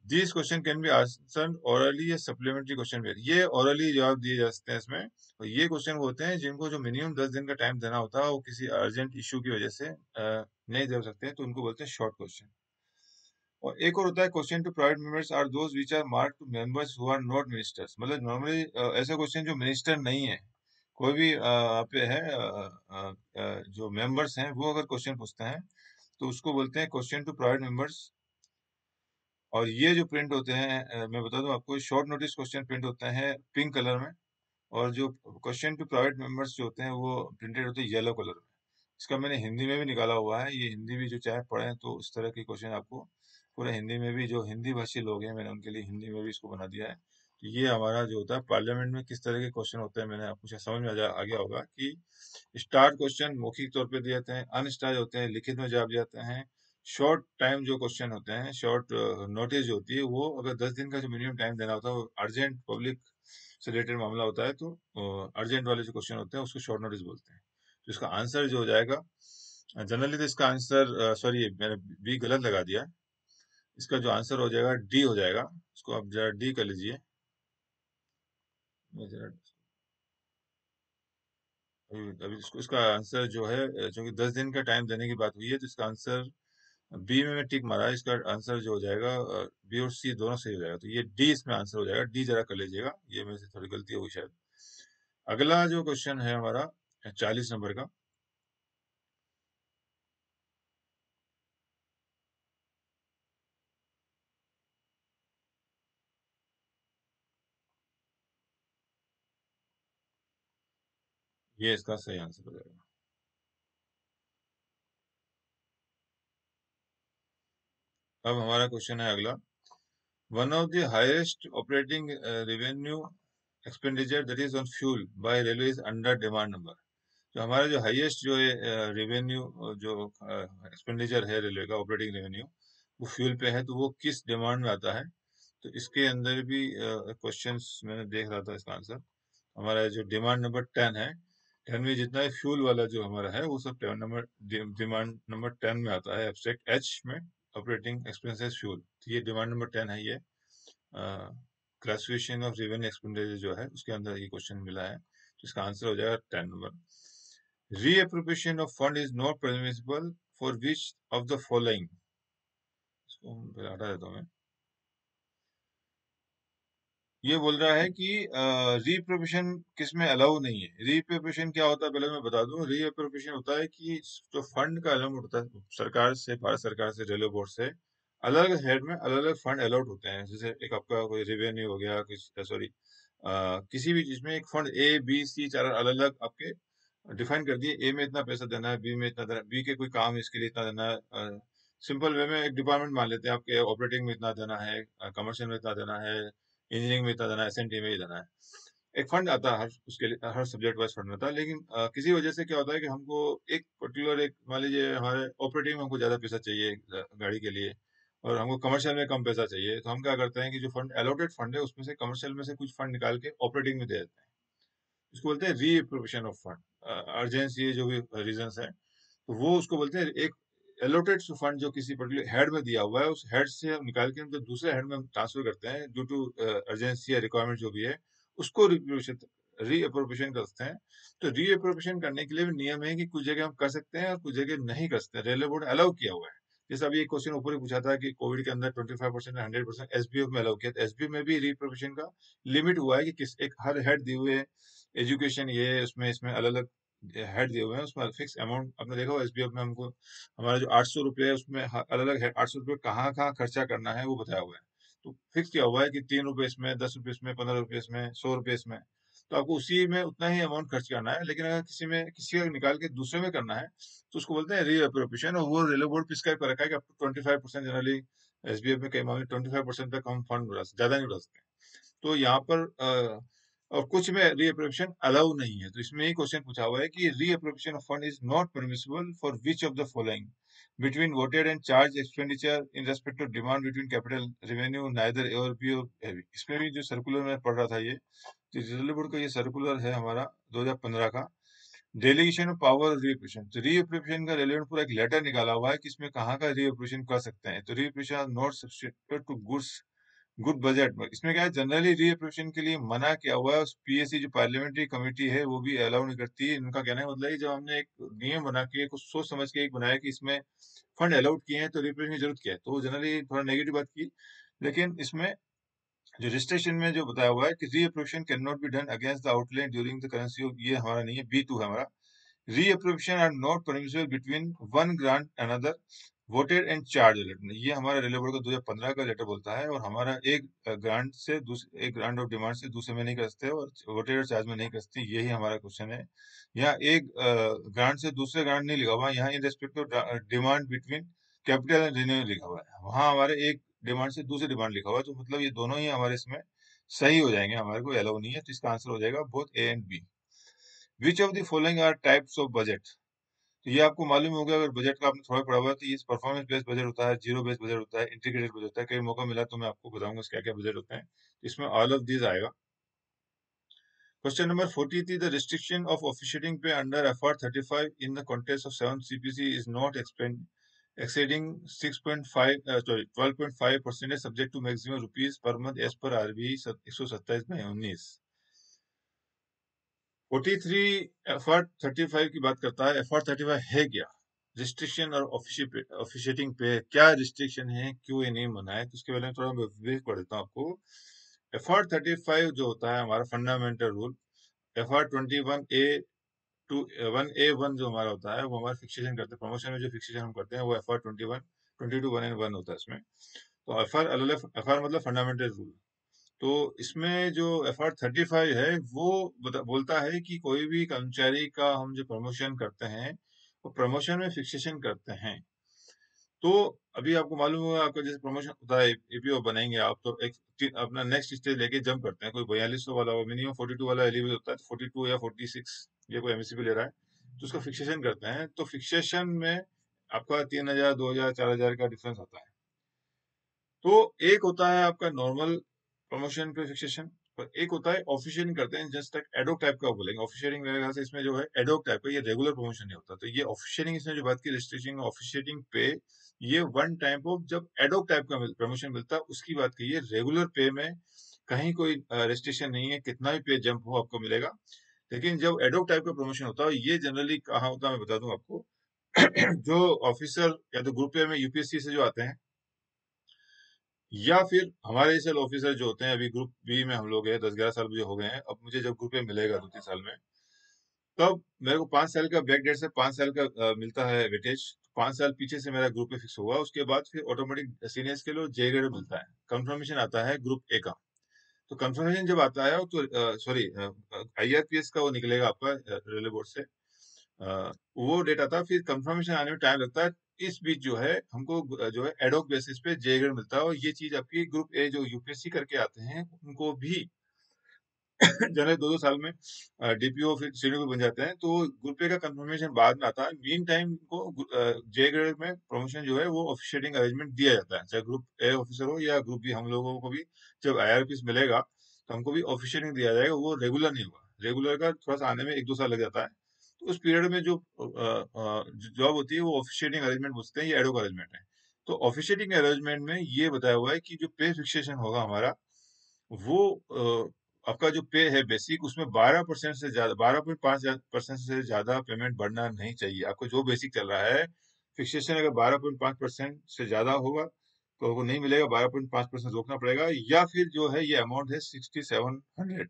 Speaker 1: This question can be answered orally या सप्लीमेंट्री क्वेश्चन भी, ये ओरली जवाब दिए जा सकते हैं इसमें। और ये क्वेश्चन होते हैं जिनको जो मिनिमम 10 दिन का टाइम देना होता है, वो किसी अर्जेंट इशू की वजह से नहीं दे सकते हैं, तो उनको बोलते हैं शॉर्ट क्वेश्चन। और एक और होता है question to private members are those which are marked to members who are not ministers. मतलब नॉर्मली ऐसे क्वेश्चन जो मिनिस्टर नहीं है, कोई भी पे है जो मेंबर्स हैं, वो अगर क्वेश्चन पूछते हैं तो उसको बोलते हैं क्वेश्चन टू प्राइवेट मेंबर्स। और ये जो प्रिंट होते हैं, मैं बता दूं आपको, शॉर्ट नोटिस क्वेश्चन प्रिंट होते हैं पिंक कलर में, और जो क्वेश्चन टू प्राइवेट मेंबर्स जो होते हैं वो प्रिंटेड होते हैं येलो कलर में। इसका मैंने हिंदी में भी निकाला हुआ है, ये हिंदी भी जो चाहे पढ़ें तो इस तरह के क्वेश्चन आपको पूरे हिंदी में भी, जो हिंदी भाषी लोग हैं मैंने उनके लिए हिंदी में भी इसको बना दिया है। तो ये हमारा जो होता है पार्लियामेंट में किस तरह के क्वेश्चन होते हैं, मैंने आपको शायद समझ में आ गया होगा कि स्टार क्वेश्चन मौखिक तौर पे दिए जाते हैं, अनस्टार होते हैं, लिखित में जवाब दिए जाते हैं, शॉर्ट टाइम जो क्वेश्चन होते हैं, शॉर्ट नोटिस जो होती है, वो अगर 10 दिन का जो मिनिमम टाइम देना होता है, वो अर्जेंट पब्लिक से रिलेटेड मामला होता है तो अर्जेंट वाले जो क्वेश्चन होते हैं उसको शॉर्ट नोटिस बोलते हैं। तो इसका आंसर जो हो जाएगा, जनरली तो इसका आंसर, सॉरी मैंने बी गलत लगा दिया है। इसका जो आंसर हो जाएगा डी हो जाएगा। इसको आप जरा डी कर लीजिए। मैं जरा अभी इसको, इसका आंसर जो है, चूंकि 10 दिन का टाइम देने की बात हुई है तो इसका आंसर बी में मैं टिक मारा है। इसका आंसर जो हो जाएगा, बी और सी दोनों सही हो जाएगा, तो ये डी इसमें आंसर हो जाएगा। डी जरा कर लीजिएगा, ये मेरे से थोड़ी गलती होगी शायद। अगला जो क्वेश्चन है हमारा 40 नंबर का, ये इसका सही आंसर हो जाएगा। अब हमारा क्वेश्चन है अगला, one of the highest operating revenue expenditure that is on fuel by railway is under demand number. तो हमारा जो हाईएस्ट जो है रेवेन्यू जो एक्सपेंडिचर है रेलवे का, ऑपरेटिंग रेवेन्यू, वो फ्यूल पे है, तो वो किस डिमांड में आता है। तो इसके अंदर भी क्वेश्चंस मैंने देख रहा था, इसका आंसर हमारा जो डिमांड नंबर 10 है, 10 में जितना है फ्यूल वाला जो हमारा है वो सब डिमांड नंबर 10 में आता है, एब्स्ट्रैक्ट एच में, ऑपरेटिंग एक्सपेंसेस फ्यूल। तो ये डिमांड नंबर 10 है, ये क्लासिफिकेशन ऑफ रेवेन्यू एक्सपेंडिचर जो है उसके अंदर ये क्वेश्चन मिला है। तो इसका आंसर हो जाएगा 10 number. Reappropriation of fund is not permissible for which of the following. इसको फिर हटा देता हूँ मैं। ये बोल रहा है कि रीअप्रोप्रिएशन किस में अलाउ नहीं है। रीअप्रोप्रिएशन क्या होता है पहले मैं बता दूं। रीअप्रोप्रिएशन होता है कि जो फंड का अलाउट होता है सरकार से, भारत सरकार से, रेलवे बोर्ड से, अलग अलग हेड में अलग अलग फंड अलाउट होते हैं। जैसे एक आपका कोई रेवेन्यू हो गया, सॉरी किसी भी चीज में एक फंड ए बी सी चार अलग अलग आपके डिफाइन कर दिए। ए में इतना पैसा देना है, बी में इतना देना है, बी के कोई काम है इसके लिए इतना देना है। सिंपल वे में एक डिपार्टमेंट मान लेते हैं, आपके ऑपरेटिंग में इतना देना है, कमर्शियल में इतना देना है, इंजीनियरिंग में इतना देना है, एसएनटी में ही देना है। एक फंड आता है हर उसके लिए, हर सब्जेक्ट वाइज फंड आता है। लेकिन किसी वजह से क्या होता है कि हमको एक पर्टिकुलर, एक मान लीजिए हमारे ऑपरेटिंग में हमको ज्यादा पैसा चाहिए गाड़ी के लिए, और हमको कमर्शियल में कम पैसा चाहिए, तो हम क्या करते हैं कि जो फंड अलॉटेड फंड है उसमें से, कमर्शियल में से कुछ फंड निकाल के ऑपरेटिंग में दे देते हैं। इसको बोलते हैं रीअप्रोप्रिएशन ऑफ फंड। अर्जेंसी जो भी रीजन है, तो वो उसको बोलते हैं एक एलोटेड फंड जो किसी पर्टिकुलर हेड में दिया हुआ है, उस हेड से हम निकाल के हम जो दूसरे हेड में ट्रांसफर करते हैं ड्यू टू अर्जेंसी या रिक्वायरमेंट जो भी है, उसको रीअप्रोप्रिएशन करते हैं। तो रीअप्रोप्रिएशन करने के लिए भी नियम है कि कुछ जगह हम कर सकते हैं और कुछ जगह नहीं कर सकते। रेलवे बोर्ड ने अलाउ किया हुआ है। जैसे अभी एक क्वेश्चन ऊपर ही पूछा था कि कोविड के अंदर 25% 100% एसबीएफ में अलाउ किया, तो एसबीएफ में भी रीअप्रोप्रिएशन का लिमिट हुआ है कि किस एक हर हेड दिए हुए, एजुकेशन ये उसमें, इसमें अलग अलग हेड दिए हुए हैं, उसमें फिक्स अमाउंट आपने देखा होगा। एसबीएफ में हमको हमारा जो 800 रुपये है उसमें अलग अलग 800 रुपये कहाँ कहाँ खर्चा करना है वो बताया हुआ है। तो फिक्स किया हुआ है कि 3 रुपए इसमें, 10 रुपए इसमें, 15 रुपए इसमें, 100 रुपए इसमें। तो आपको उसी में उतना ही अमाउंट खर्च करना है। लेकिन अगर किसी में, किसी का निकाल के दूसरे में करना है तो उसको बोलते हैं रीअप्रोप्रिएशन। और वो रेलवे बोर्ड प्रिस्क्राइब कर रखा है कि अप टू 25%, जनरली एसबीएफ में कई मामले 25% तक हम फंड उड़ा सकते, ज्यादा नहीं उड़ा सकते। तो यहाँ पर और कुछ में रीअप्रोप्रिएशन अलाउ नहीं है। तो इसमें ही क्वेश्चन पूछा हुआ है कि reappropriation of fund is not permissible for which of the following between voted and charge expenditure in respect of demand between capital revenue neither A और बी और ए बी। इसमें भी जो सर्कुलर में पढ़ रहा था, ये तो रिजर्व बोर्ड का ये सर्कुलर है हमारा 2015 का, डेलीगेशन ऑफ पावर रीअप्रोप्रिएशन। तो रीअप्रोप्रिएशन का रेलेवेंट पूरा एक लेटर निकाला हुआ है कि इसमें कहाँ का रीअप्रोप्रिएशन कर सकते हैं। तो reappropriation are not substituted to goods good budget में, इसमें क्या है, जनरली रीअप्रोप्रिएशन के लिए मना किया हुआ है। पीएससी जो पार्लियामेंट्री कमेटी है वो भी अलाउ नहीं करती है। इनका कहना है मतलब है, जब हमने एक नियम बना के कुछ सोच समझ के एक बनाया कि इसमें फंड अलाउड किए हैं तो रीअप्रोप्रिएशन की जरूरत क्या है, तो वो जनरली थोड़ा नेगेटिव बात की। लेकिन इसमें जो रजिस्ट्रेशन में जो बताया हुआ है कि reappropriation can not be done against the outlay during the currency of, ये हमारा नहीं है, B2 है हमारा। Reappropriation are not permissible between one grant and another voted and charge letter, ये हमारा रेलवे बोर्ड का 2015 का लेटर बोलता है, और हमारा एक एक ग्रांट ऑफ डिमांड से दूसरे में नहीं कर सकते, और वोटेड और चार्ज में नहीं कर सकते। यही हमारा क्वेश्चन है। यहाँ एक ग्रांट से दूसरे ग्रांट नहीं लिखा हुआ, यहाँ इन respect of demand between capital and renew लिखा हुआ है। वहां हमारे एक डिमांड से दूसरी डिमांड लिखा हुआ है, तो मतलब ये दोनों ही हमारे इसमें सही हो जाएंगे, हमारे को अलाउ नहीं है, तो इसका आंसर हो जाएगा both A and B. Which of the following are types of budget? तो ये आपको मालूम होगा, अगर बजट का आपने थोड़ा पढ़ा हुआ है, तो ये परफॉर्मेंस बेस्ड बजट होता है, जीरो बेस्ड बजट होता है, इंटीग्रेटेड बजट होता है। कहीं मौका मिला तो मैं आपको बताऊंगा क्या क्या बजट होते हैं। इसमें ऑल ऑफ दिस आएगा। Question number 43, the restriction of officiating pay under FR 35 in the context of 7 CPC is not exceeding 12.5% subject to maximum rupees per month as per RBI 127/19। 43 FR 35 की बात करता है। FR 35 है क्या? Restriction और officiating पे क्या रिस्ट्रिक्शन है, क्यों ये नहीं मना है, तो उसके बारे में थोड़ा मैं ब्रीफ कर देता हूँ आपको। एफआर 35 जो होता है हमारा फंडामेंटल रूल, एफआर 21A जो हमारा होता है, वो हमारा फिक्सेशन करते हैं, प्रमोशन में जो फिक्सेशन हम करते हैं वो एफआर 22 1 होता है इसमें। तो एफआर मतलब फंडामेंटल रूल। तो इसमें जो एफआर 35 है वो बोलता है कि कोई भी कर्मचारी का हम जो प्रमोशन करते हैं, वो प्रमोशन में फिक्सेशन करते हैं। तो अभी आपको मालूम होगा, आपका जैसे प्रमोशन होता है, एपीओ बनेंगे आप, तो अपना नेक्स्ट स्टेज लेके जंप करते हैं। कोई 4200 वाला हो, मिनिमम 42 वाला एलिजिबल होता है, तो 42 या 46 ये कोई एमएससी ले रहा है, तो उसका फिक्सेशन करते हैं। तो फिक्सेशन में आपका 3000 2000 4000 का डिफरेंस आता है। तो एक होता है आपका नॉर्मल प्रमोशन पे फिक्सेशन, और एक होता है ऑफिशियलिंग करते हैं, जस्ट लाइक एडोक टाइप का बोलेंगे। ऑफिशियलिंग मेरे ख्याल से इसमें जो है एडोक टाइप का, ये रेगुलर प्रमोशन नहीं होता। तो ये ऑफिशियलिंग, इसमें जो बात की रिस्ट्रिक्शन ऑफिशियलिंग पे, ये वन टाइप ऑफ जब एडोक टाइप का प्रमोशन मिलता है उसकी बात की है। रेगुलर पे में कहीं कोई रेस्ट्रिक्शन नहीं है, कितना भी पे जंप हो आपको मिलेगा। लेकिन जब एडोक टाइप का प्रमोशन होता है, ये जनरली कहाँ होता है मैं बता दूं आपको। जो ऑफिसर या तो ग्रुप ए में यूपीएससी से जो आते हैं, या फिर हमारे जैसे ऑफिसर जो होते हैं, अभी ग्रुप बी में हम लोग हैं, 10 11 साल मुझे हो गए हैं। अब मुझे जब ग्रुप ए मिलेगा 2 3 साल में, तब मेरे को 5 साल का बैक डेट से 5 साल का मिलता है वेटेज। 5 साल पीछे से मेरा ग्रुप ए फिक्स होगा, उसके बाद फिर ऑटोमेटिक सीनियर स्केल और जे ग्रेड मिलता है। कंफर्मेशन आता है ग्रुप ए का। तो कंफर्मेशन जब आता है तो सॉरी, आईआरपीएस का वो निकलेगा आपका रेलवे बोर्ड से, वो डेट आता है, फिर कंफर्मेशन आने में टाइम लगता है। इस बीच जो है हमको जो है एडोक बेसिस पे जे ग्रेड मिलता है, और ये चीज आपकी ग्रुप ए जो यूपीएससी करके आते हैं उनको भी जनरली 2 2 साल में डीपीओ फिर सीडीओ भी बन जाते हैं। तो ग्रुप ए का कंफर्मेशन बाद में आता है। मीन टाइम को जे ग्रेड में प्रमोशन जो है वो ऑफिशिएटिंग अरेंजमेंट दिया जाता है, चाहे ग्रुप ए ऑफिसर हो या ग्रुप बी। हम लोगों को भी जब आईआरपीएस मिलेगा तो हमको भी ऑफिशिएटिंग दिया जाएगा, वो रेगुलर नहीं होगा। रेगुलर का थोड़ा सा आने में 1 2 साल लग जाता है। तो उस पीरियड में जो जॉब होती है वो ऑफिशिएटिंग अरेंजमेंट बोलते हैं, ये एडोक अरेंजमेंट है। तो ऑफिशिएटिंग अरेंजमेंट में ये बताया हुआ है कि जो पे फिक्सेशन होगा हमारा, वो आपका जो पे है बेसिक, उसमें 12% से ज्यादा, 12.5% से ज्यादा पेमेंट बढ़ना नहीं चाहिए। आपको जो बेसिक चल रहा है, फिक्सेशन अगर 12.5% से ज्यादा होगा तो वो नहीं मिलेगा, 12.5% रोकना पड़ेगा। या फिर जो है ये अमाउंट है 6700,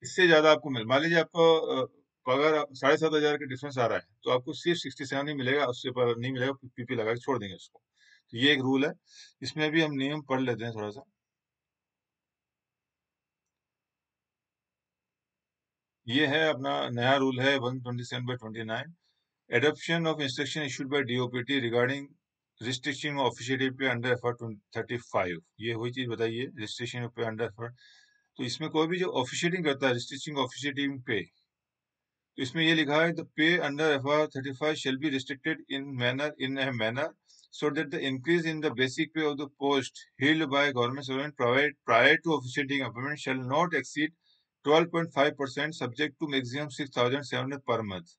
Speaker 1: इससे ज्यादा आपको मिल, मान लीजिए आपको अगर 7500 का डिफरेंस आ रहा है, तो आपको सिर्फ 67 ही मिलेगा, उससे पर नहीं मिलेगा, पीपी लगा के छोड़ देंगे उसको। तो ये एक रूल है। इसमें भी हम नियम पढ़ लेते हैं थोड़ा सा। ये है अपना नया रूल है 127/29, adoption of instruction issued by DOPT regarding restriction of officiative pay under FR 35। ये वही चीज बताइए, रिस्ट्रिक्शन पे अंडर एफआर। तो इसमें कोई भी जो ऑफिशिएटिंग करता है, रिस्ट्रिक्शन ऑफिशिएटिंग पे, तो इसमें ये लिखा है the pay under FR 35 shall be restricted in a manner so that the increase in the basic pay of the post held by government servant prior to officiating appointment shall not exceed 12.5% subject to maximum 6700 per month.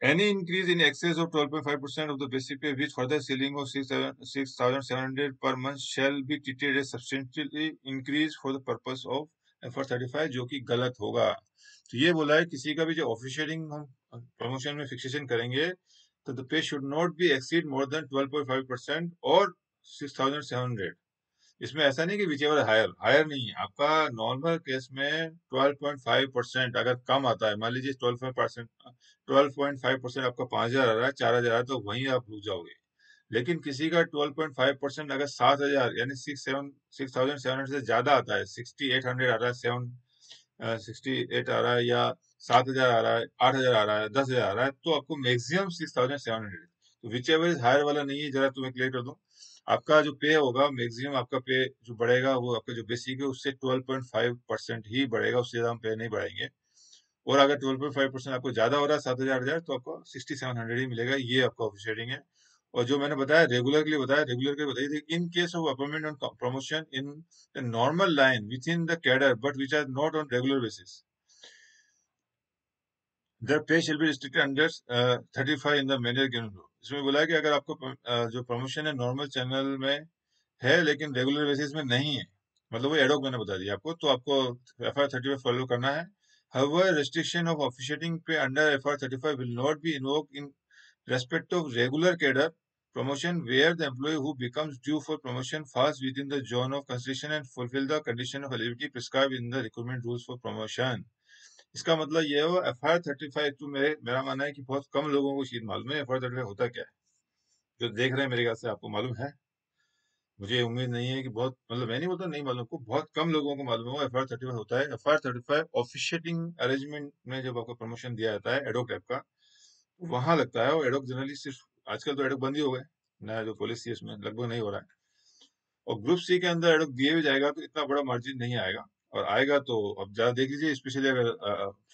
Speaker 1: Any increase in excess of 12.5% of the basic pay with further ceiling of 6700 per month shall be treated as substantially increase for the purpose of FR 35, जो कि गलत होगा। तो ये बोला है किसी का भी जो ऑफिशियलिंग हम प्रमोशन में फिक्सेशन करेंगे, तो the pay should not be exceed more than 12.5% और 6700। इसमें ऐसा नहीं कि विच एवर हायर हायर नहीं है आपका। नॉर्मल केस में 12.5% अगर कम आता है, मान लीजिए 12.5% आपका 5,000 आ रहा है, 4,000 आ रहा है, तो वहीं आप रुक जाओगे। लेकिन किसी का 12.5% अगर 7,000 यानी 6,700 से ज्यादा आता है, 6,800 आ रहा है, 68 आ रहा है, या 7,000 आ रहा है, 8,000 आ रहा है, 10,000 आ रहा है, तो आपको मैक्सिमम 6,700। तो विच एवर इज हायर वाला नहीं है। जरा तुम्हें क्लियर कर दूं, आपका जो पे होगा, मैक्सिमम आपका पे जो बढ़ेगा वो आपका जो बेसिक है उससे 12.5% ही बढ़ेगा, उससे ज्यादा हम पे नहीं बढ़ाएंगे। और अगर 12.5% आपको ज्यादा हो रहा है, 7,000 तो आपको 6,700 ही मिलेगा। ये आपका ऑफिशिएटिंग है। और जो मैंने बताया रेगुलर के लिए बताया, रेगुलर के लिए बताइए थी, in case of appointment on promotion in the normal line within the cadre but which are not on regular basis, their pay shall be restricted under 35 in the manner given below। इसमें बोला है कि अगर आपको जो promotion है normal channel में है लेकिन रेगुलर बेसिस में नहीं है, मतलब वो एडोक मैंने बता दिया आपको, तो आपको FR 35 फॉलो करना है। However, restriction of officiating pay under FR 35 will not be invoked in respect of regular cadre promotion where the employee who becomes due for promotion falls within the zone of consideration and fulfill the condition of eligibility prescribed in the recruitment rules for promotion। इसका मतलब ये हो FR 35 तो मेरा मानना है कि बहुत कम लोगों को चीज मालूम है FR 35 होता क्या है। जो देख रहे हैं मेरे ख्याल से आपको मालूम है। मुझे उम्मीद नहीं है कि बहुत, मतलब मैं नहीं बोलता नहीं मालूम को, बहुत कम लोगों को मालूम होगा FR 35 होता है। FR 35 ऑफिशिएटिंग अरेंजमेंट में जब आपको प्रमोशन दिया जाता है एडोक टाइप का, वहां लगता है। और एडोक जनरली सिर्फ, आजकल तो एडोक बंद ही हो गए, नया जो पॉलिसी है उसमें लगभग नहीं हो रहा है। और ग्रुप सी के अंदर एडोक दिए भी जाएगा तो इतना बड़ा मार्जिन नहीं आएगा, और आएगा तो अब ज्यादा देख लीजिए, स्पेशली अगर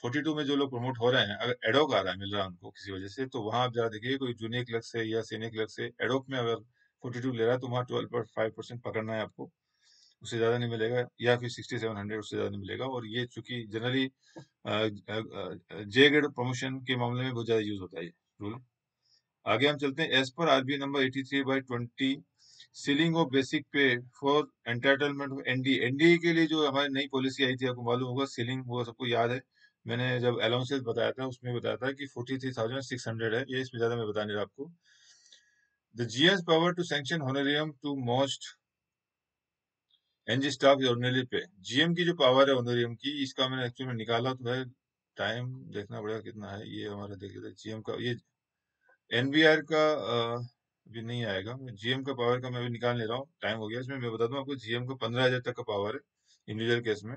Speaker 1: 42 में जो लोग प्रमोट हो रहे हैं, अगर एडोक आ रहा है, मिल रहा है उनको किसी वजह से, तो वहां आप जरा देखिए कोई जूनियर क्लर्क से या सीनियर क्लर्क से एडोक में अगर 42 ले रहा है, तो वहाँ 12.5% पकड़ना है आपको, उससे ज्यादा नहीं मिलेगा, या फिर 6,700 उससे ज्यादा नहीं मिलेगा। और ये चूंकि जनरली जे ग्रेड प्रमोशन के मामले में बहुत ज्यादा यूज होता है ये रूल। आगे हम चलते हैं। एज पर RBI number 83/20 ceiling of basic pay for entitlement of NDA के लिए जो हमारी नई पॉलिसी आई थी, आपको मालूम होगा, सीलिंग, वो सबको याद है। मैंने जब अलाउंसेस बताया था उसमें बताया था कि 43,600 है, ये इसमें ज्यादा मैं बता नहीं रहा आपको। The GS power to sanction honorarium to most NG staff ordinary pay. GM की जो पावर है ऑनोरियम की, इसका मैंने एक्चुअली में निकाला तो है, टाइम देखना पड़ेगा कितना है ये हमारा, देख लेते हैं जीएम का। ये एनबीआर का अभी नहीं आएगा, जीएम का पावर का मैं अभी निकाल ले रहा हूँ, टाइम हो गया इसमें। मैं बता दूं आपको, जीएम का 15,000 तक का पावर है इंडिविजुअल केस में।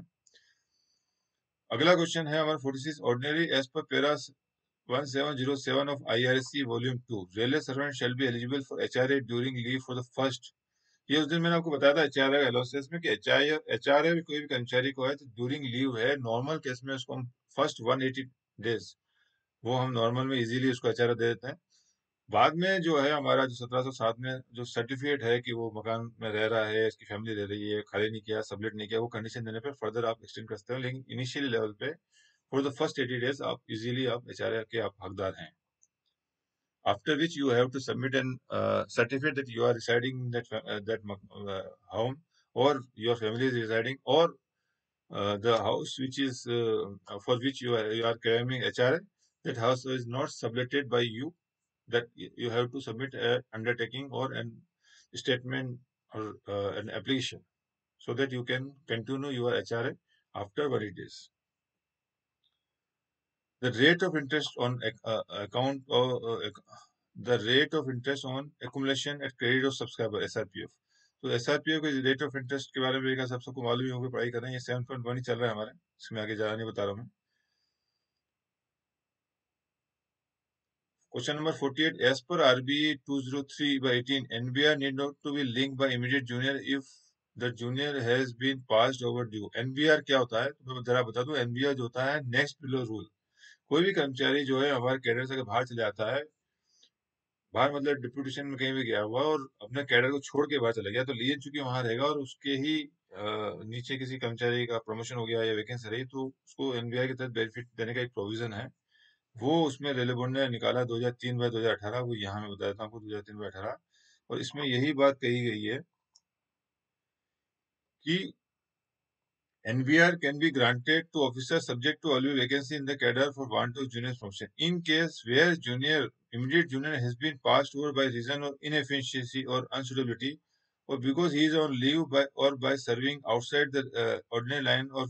Speaker 1: अगला क्वेश्चन है हमारा 46, ऑर्डिनरी एज पर पेरा 1707 of IRC volume 2 railway servant shall be eligible for HRA during leave for the first. ये उस दिन मैंने आपको बताया था HRA एलोसिस में कि HRA में कोई भी कर्मचारी को है तो ड्यूरिंग लीव है, नॉर्मल केस में उसको हम फर्स्ट 180 डेज वो हम नॉर्मल में इजीली उसको HRA दे देते हैं। बाद में जो है हमारा जो 1707 में जो सर्टिफिकेट है कि वो मकान में रह रहा है, इसकी फैमिली रह रही है, खाली नहीं किया, सबलेट नहीं किया, वो कंडीशन देने पे फर्दर आप एक्सटेंड कर सकते हैं। लेकिन इनिशियली लेवल पे फॉर द फर्स्ट 80 डेज आप इजीली आप HRA के आप हकदार हैं। After which you have to submit an certificate that you are residing in that home, or your family is residing, or the house which is for which you are claiming HRA, that house is not subletted by you, that you have to submit a undertaking or an statement or an application so that you can continue your HRA after 180 days. The rate of interest on account or the rate of interest on accumulation at credit of subscriber SRPF। तो SRPF के rate of interest के बारे में मेरे ख्याल से सबको मालूम ही होगा, पढ़ाई कर रहे हैं। ये 7.1 ही चल रहा है हमारे, इसमें आगे ज्यादा नहीं बता रहा हूँ मैं। Question number 48, as per RBE 203/18, NBR need not to be linked by immediate junior if the junior has been passed overdue। NBR क्या होता है, तो मैं जरा बता दूं। NBR जो होता है नेक्स्ट बिलो रूल। कोई भी कर्मचारी जो है हमारे कैडर से अगर बाहर चले जाता है, बाहर मतलब डिप्यूटेशन में कहीं भी गया हुआ और अपने कैडर को छोड़ के बाहर चला गया, तो लीजन चूंकि वहां रहेगा और उसके ही नीचे किसी कर्मचारी का प्रमोशन हो गया या वैकेंसी रही, तो उसको एनबीआई के तहत बेनिफिट देने का एक प्रोविजन है। वो उसमें रेलवे बोर्ड ने निकाला 2003/2018, वो यहाँ मैं बता देता हूँ आपको 2003/18। और इसमें यही बात कही गई है कि NBR can be granted to officers subject to early vacancy in the cadre for want of junior promotion. In case where immediate junior has been passed over by reason of inefficiency or unsuitability, or because he is on leave by serving outside the ordinary line or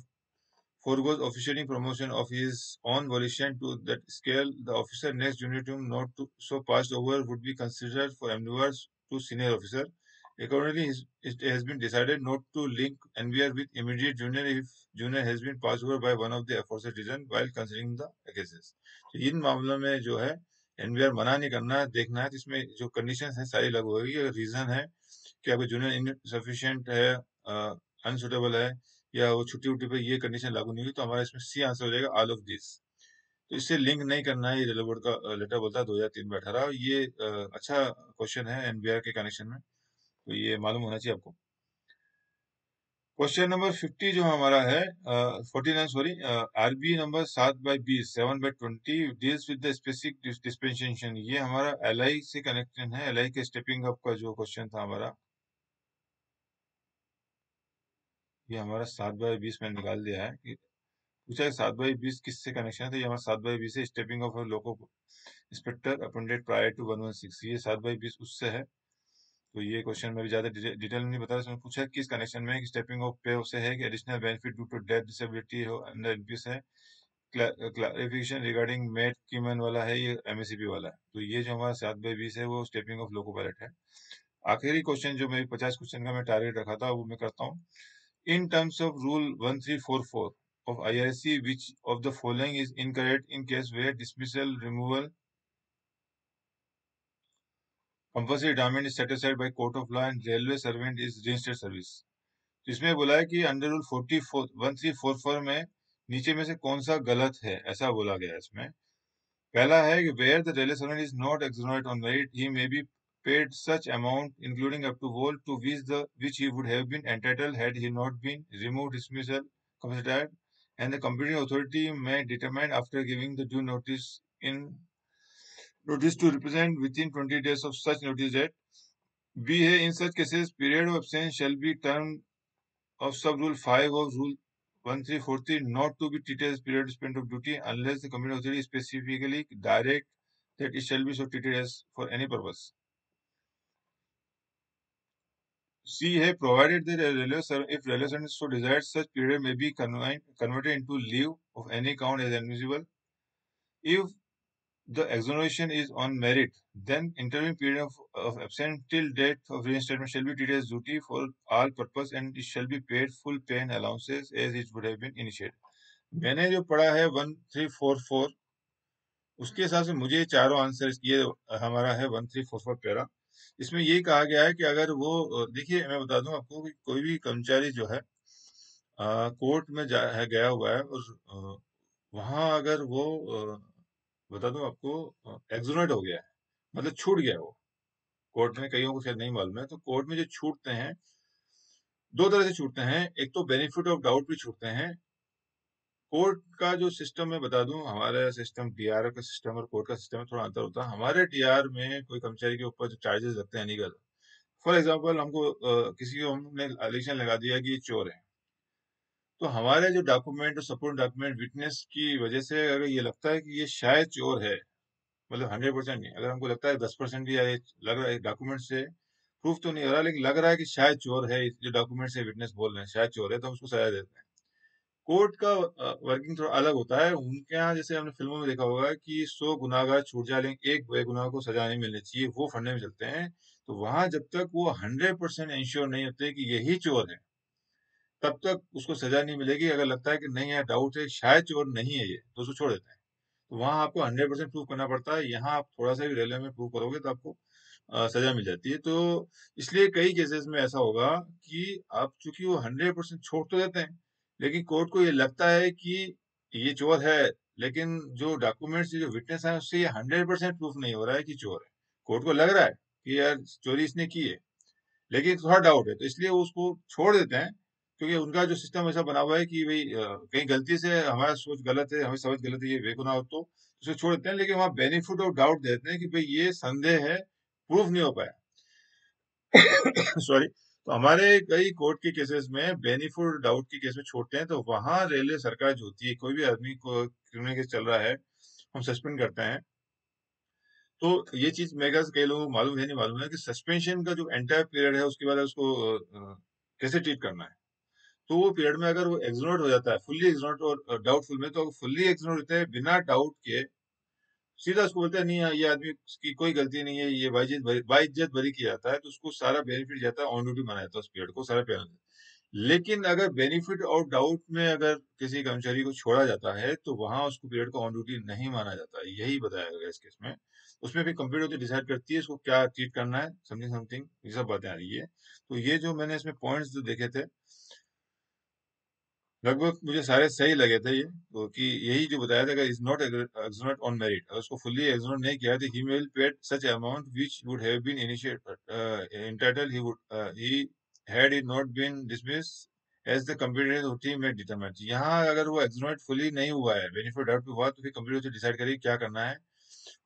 Speaker 1: foregoes officiating promotion of his own volition to that scale, the officer next junior to him not to so passed over would be considered for endeavors to senior officer. Accordingly, it has been decided not to link NVR with immediate junior if junior has been passed over by one of the aforesaid reason while considering the cases. तो इन मामलों में जो है NVR मना नहीं करना है, देखना है, तो इसमें जो कंडीशंस है सारी लागू होगी। अगर रीजन है कि आपका जूनियर इनसफिशिएंट है, अनसुटेबल है, या वो छुट्टी उट्टी पे ये कंडीशन लागू नहीं हुई, तो हमारा इसमें सी आंसर हो जाएगा ऑल ऑफ दिस। तो इससे लिंक नहीं करना है, ये रेलवे बोर्ड का लेटर बोलता है 2003 में 18। ये अच्छा क्वेश्चन है एनबीआर के कनेक्शन में, तो ये मालूम होना चाहिए आपको। क्वेश्चन नंबर 50 जो हमारा है 49 sorry, RB number 7/20 7/20 deals with the specific dispensation. ये हमारा एलआई से कनेक्शन है, एलआई के स्टेपिंग अप का जो क्वेश्चन था हमारा, ये हमारा 7/20 में निकाल दिया है कि पूछा है 7/20 किससे कनेक्शन है, तो ये हमारा 7/20 से stepping off loco inspector appointed prior to 116, ये 7/20 उससे है। तो ये क्वेश्चन में भी ज्यादा डिटेल में नहीं बता रहा, इसमें पूछा है किस कनेक्शन में, स्टेपिंग ऑफ पे से है कि additional benefit due to death disability हो अंडर एनपीएस है, क्लैरिफिकेशन रिगार्डिंग मेट कीमन वाला है, ये एमएससीपी वाला है। तो ये जो हमारा 7/20 है वो स्टेपिंग ऑफ लोको पायलट है। आखिरी क्वेश्चन जो मेरी 50 क्वेश्चन का मैं टारगेट रखा था वो मैं करता हूँ। In terms of Rule 1344 of IRC, which of the following is incorrect in case where dismissal, removal, compulsory retirement is set aside by court of law and railway servant is reinstated service? तो इसमें बोला है कि under rule 1344 में नीचे में से कौन सा गलत है, ऐसा बोला गया है इसमें। पहला है कि where the railway servant is not exonerated on merit, he may be paid such amount, including up to whole, to which he would have been entitled had he not been removed, dismissal, compensated, and the competent authority may determine after giving the due notice to represent within 20 days of such notice that B है in such cases period of absence shall be termed of sub rule 5 of rule 1343 not to be treated as period spent of duty unless the competent authority specifically direct that it shall be so treated as for any purpose. C है provided that if railway servant so desires, such period may be converted into leave of any count as admissible. If the exoneration is on merit, then intervening period of absence till date of reinstatement shall be treated as duty for all purpose and it shall be paid full pay and allowances as it would have been initiated. मैंने जो पढ़ा है 1344 उसके हिसाब से मुझे चारों answer, ये हमारा है 1344 पैरा। इसमें यही कहा गया है कि अगर वो देखिए मैं बता दूं आपको कि कोई भी कर्मचारी जो है कोर्ट में गया हुआ है और वहां अगर वो बता दूं आपको एक्सोनेट हो गया है, मतलब छूट गया है वो, कोर्ट में कईयों को शायद नहीं मालूम है, तो कोर्ट में जो छूटते हैं दो तरह से छूटते हैं, एक तो बेनिफिट ऑफ डाउट भी छूटते हैं। कोर्ट का जो सिस्टम मैं बता दूं, हमारा सिस्टम डीआर का सिस्टम और कोर्ट का सिस्टम में थोड़ा अंतर होता है। हमारे डीआर में कोई कर्मचारी के ऊपर जो चार्जेस लगते हैं लीगल, फॉर एग्जांपल हमको किसी को हमने एलिगेशन लगा दिया कि ये चोर है, तो हमारे जो डॉक्यूमेंट और सपोर्ट डॉक्यूमेंट विटनेस की वजह से अगर ये लगता है कि ये शायद चोर है, मतलब 100% नहीं, अगर हमको लगता है 10% भी या लग रहा है डॉक्यूमेंट से प्रूफ तो नहीं हो रहा लेकिन लग रहा है कि शायद चोर है, जो डॉक्यूमेंट से विटनेस बोल रहे हैं शायद चोर है, तो हम उसको सजा देते हैं। कोर्ट का वर्किंग थोड़ा अलग होता है। उनके यहाँ जैसे हमने फिल्मों में देखा होगा कि 100 गुनाहगार छूट जाए लेकिन एक बेगुनाह को सजा नहीं मिलनी चाहिए, वो फंडे में चलते हैं। तो वहां जब तक वो 100% इंश्योर नहीं होते कि यही चोर है तब तक उसको सजा नहीं मिलेगी। अगर लगता है कि नहीं यार डाउट है शायद चोर नहीं है ये, तो उसको छोड़ देते हैं। तो वहां आपको 100% प्रूव करना पड़ता है, यहाँ आप थोड़ा सा भी रेलवे में प्रूव करोगे तो आपको सजा मिल जाती है। तो इसलिए कई केसेस में ऐसा होगा कि आप चूंकि वो 100% छोड़ तो देते हैं लेकिन कोर्ट को ये लगता है कि ये चोर है, लेकिन जो डॉक्यूमेंट्स जो विटनेस है उससे ये 100% प्रूफ नहीं हो रहा है कि चोर है। कोर्ट को लग रहा है कि यार चोरी इसने की है लेकिन थोड़ा डाउट है, तो इसलिए वो उसको छोड़ देते हैं, क्योंकि उनका जो सिस्टम ऐसा बना हुआ है कि भाई कहीं गलती से हमारा सोच गलत है, हमें समझ गलत है, ये बेगुनाह हो तो उसे छोड़ देते हैं, लेकिन वहाँ बेनिफिट ऑफ डाउट देते हैं कि भाई ये संदेह है, प्रूफ नहीं हो पाया। सॉरी। तो हमारे कई कोर्ट के केसेस में बेनिफिट डाउट के केस में छोड़ते हैं, तो वहां रेलवे सरकार जो होती है, कोई भी आदमी को क्रिमिनल केस चल रहा है हम सस्पेंड करते हैं, तो ये चीज मेरे ख्याल से कई लोगों को मालूम है, नहीं मालूम है कि सस्पेंशन का जो एंटायर पीरियड है उसके बाद उसको कैसे ट्रीट करना है। तो वो पीरियड में अगर वो एक्सोनोट हो जाता है, फुल्ली एक्सोनोट और डाउटफुल में, तो फुल्ली एक्सोनोट होता है बिना डाउट के, सीधा उसको बोलता है नहीं ये आदमी की कोई गलती नहीं है, ये बाइज्जत बरी किया जाता है, तो उसको सारा बेनिफिट जाता है, ऑन ड्यूटी माना जाता है उस पीरियड को, सारा पेनल। लेकिन अगर बेनिफिट और डाउट में अगर किसी कर्मचारी को छोड़ा जाता है तो वहां उसको पीरियड को ऑन ड्यूटी नहीं माना जाता है, यही बताया गया इस केस में। उसमें भी कंप्यूटर तो डिसाइड करती है इसको क्या ट्रीट करना है, समथिंग समथिंग, ये सब बातें आ रही है। तो ये जो मैंने इसमें पॉइंट्स जो देखे थे, लगभग मुझे सारे सही लगे थे ये, तो कि यही जो बताया था, is not exonerate on merit, अगर उसको फुल्ली एक्सोनेट नहीं किया तो he will paid such amount which would have been initiate entitled, he had it not been dismiss as the computer team में डिटरमाइन। यहाँ अगर वो एक्सोनेट फुल्ली नहीं हुआ है, बेनिफिट डाउट पे हुआ, तो फिर कंप्यूटर डिसाइड करेगी क्या करना है।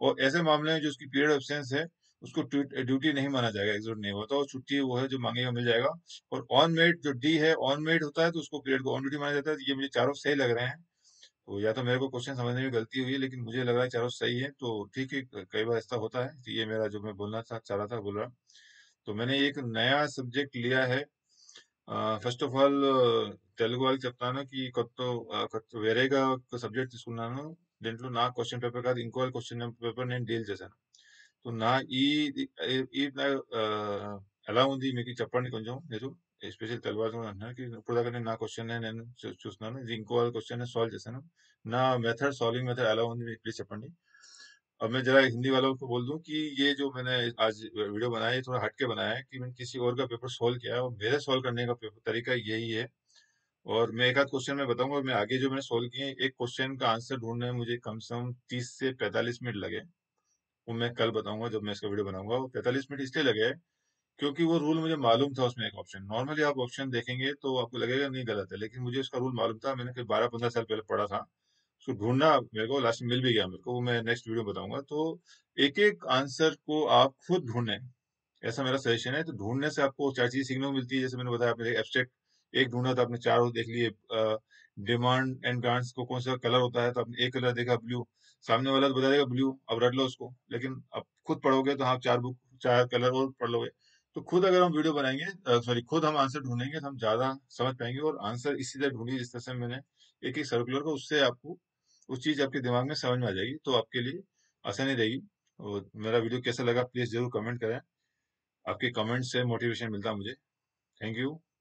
Speaker 1: और ऐसे मामले में जो उसकी पीरियड एब्सेंस है उसको ड्यूटी नहीं माना जाएगा, एग्जॉट नहीं होता, और छुट्टी वो है जो मांगेगा मिल जाएगा। और ऑन मेड जो डी है, ऑन मेड होता है तो उसको पीरियड को ऑन ड्यूटी माना जाता है। तो ये मुझे चारों सही लग रहे हैं। तो या तो मेरे को क्वेश्चन समझने में गलती हुई है, लेकिन मुझे लग रहा है चारों सही है, तो ठीक है, कई बार ऐसा होता है। तो ये मेरा जो मैं बोलना था चाह रहा था बोल रहा। तो मैंने एक नया सब्जेक्ट लिया है। ఫస్ట్ ఆఫ్ ఆల్ తెలుగు వాళ్ళకి చెప్తాను కి కొత్త వేరేగా ఒక సబ్జెక్ట్ తీసుకున్నాను. దీంట్లో నా క్వశ్చన్ పేపర్ కాదు, ఇంకో క్వశ్చన్ పేపర్ నేను డీల్ చేశాను. సో నా ఈ ఈ ఎలా ఉంది మీకు చెప్పండి కొంచెం మీరు, ఎస్పెషల్ తెలుగు వాళ్ళు అంటున్నారు కి ఇప్పుడు దాకా నేను నా క్వశ్చన్ నేను చూస్తున్నాను, ఇది ఇంకో వాళ్ళ క్వశ్చన్ సాల్వ్ చేశాను. నా మెథడ్, సాల్వింగ్ మెథడ్ ఎలా ఉంది మీకు प्लीज చెప్పండి. अब मैं जरा हिंदी वालों को बोल दूं कि ये जो मैंने आज वीडियो बनाया है थोड़ा हटके बनाया है, कि मैंने किसी और का पेपर सॉल्व किया है और मेरे सॉल्व करने का पेपर तरीका यही है। और मैं एक आध क्वेश्चन में बताऊंगा, और मैं आगे जो मैंने सॉल्व किए हैं, एक क्वेश्चन का आंसर ढूंढने में मुझे कम से कम 30 से 45 मिनट लगे। वो मैं कल बताऊंगा जब मैं इसका वीडियो बनाऊंगा। वो 45 मिनट इसलिए लगे हैं, क्योंकि वो रूल मुझे मालूम था। उसमें एक ऑप्शन, नॉर्मली आप ऑप्शन देखेंगे तो आपको लगेगा नहीं गलत है, लेकिन मुझे उसका रूल मालूम था, मैंने कहीं 12-15 साल पहले पढ़ा था। उसको ढूंढना मेरे को, लास्ट में मिल भी गया मेरे को, वो मैं नेक्स्ट वीडियो में बताऊंगा। तो एक एक आंसर को आप खुद ढूंढें, ऐसा मेरा सजेशन है। तो ढूंढने से आपको चार चीजें सीखने को मिलती है, जैसे मैंने बताया, आपने एब्स्ट्रैक्ट एक ढूंढा तो आपने चार और देख लिए। डिमांड एंड ग्रांट्स को कौन सा कलर होता है, तो आपने एक कलर देखा ब्लू, सामने वाला तो बता देगा ब्लू, अब रट लो उसको, लेकिन अब खुद पढ़ोगे तो हाँ, चार कलर और पढ़ लोगे। तो खुद अगर हम वीडियो बनाएंगे, सॉरी, खुद हम आंसर ढूंढेंगे तो हम ज्यादा समझ पाएंगे। और आंसर इसी तरह ढूंढिए जिस तरह से मैंने एक एक सर्कुलर को, उससे आपको उस चीज आपके दिमाग में समझ में आ जाएगी, तो आपके लिए आसानी रहेगी। और मेरा वीडियो कैसा लगा प्लीज जरूर कमेंट करें, आपके कमेंट से मोटिवेशन मिलता है मुझे। Thank you.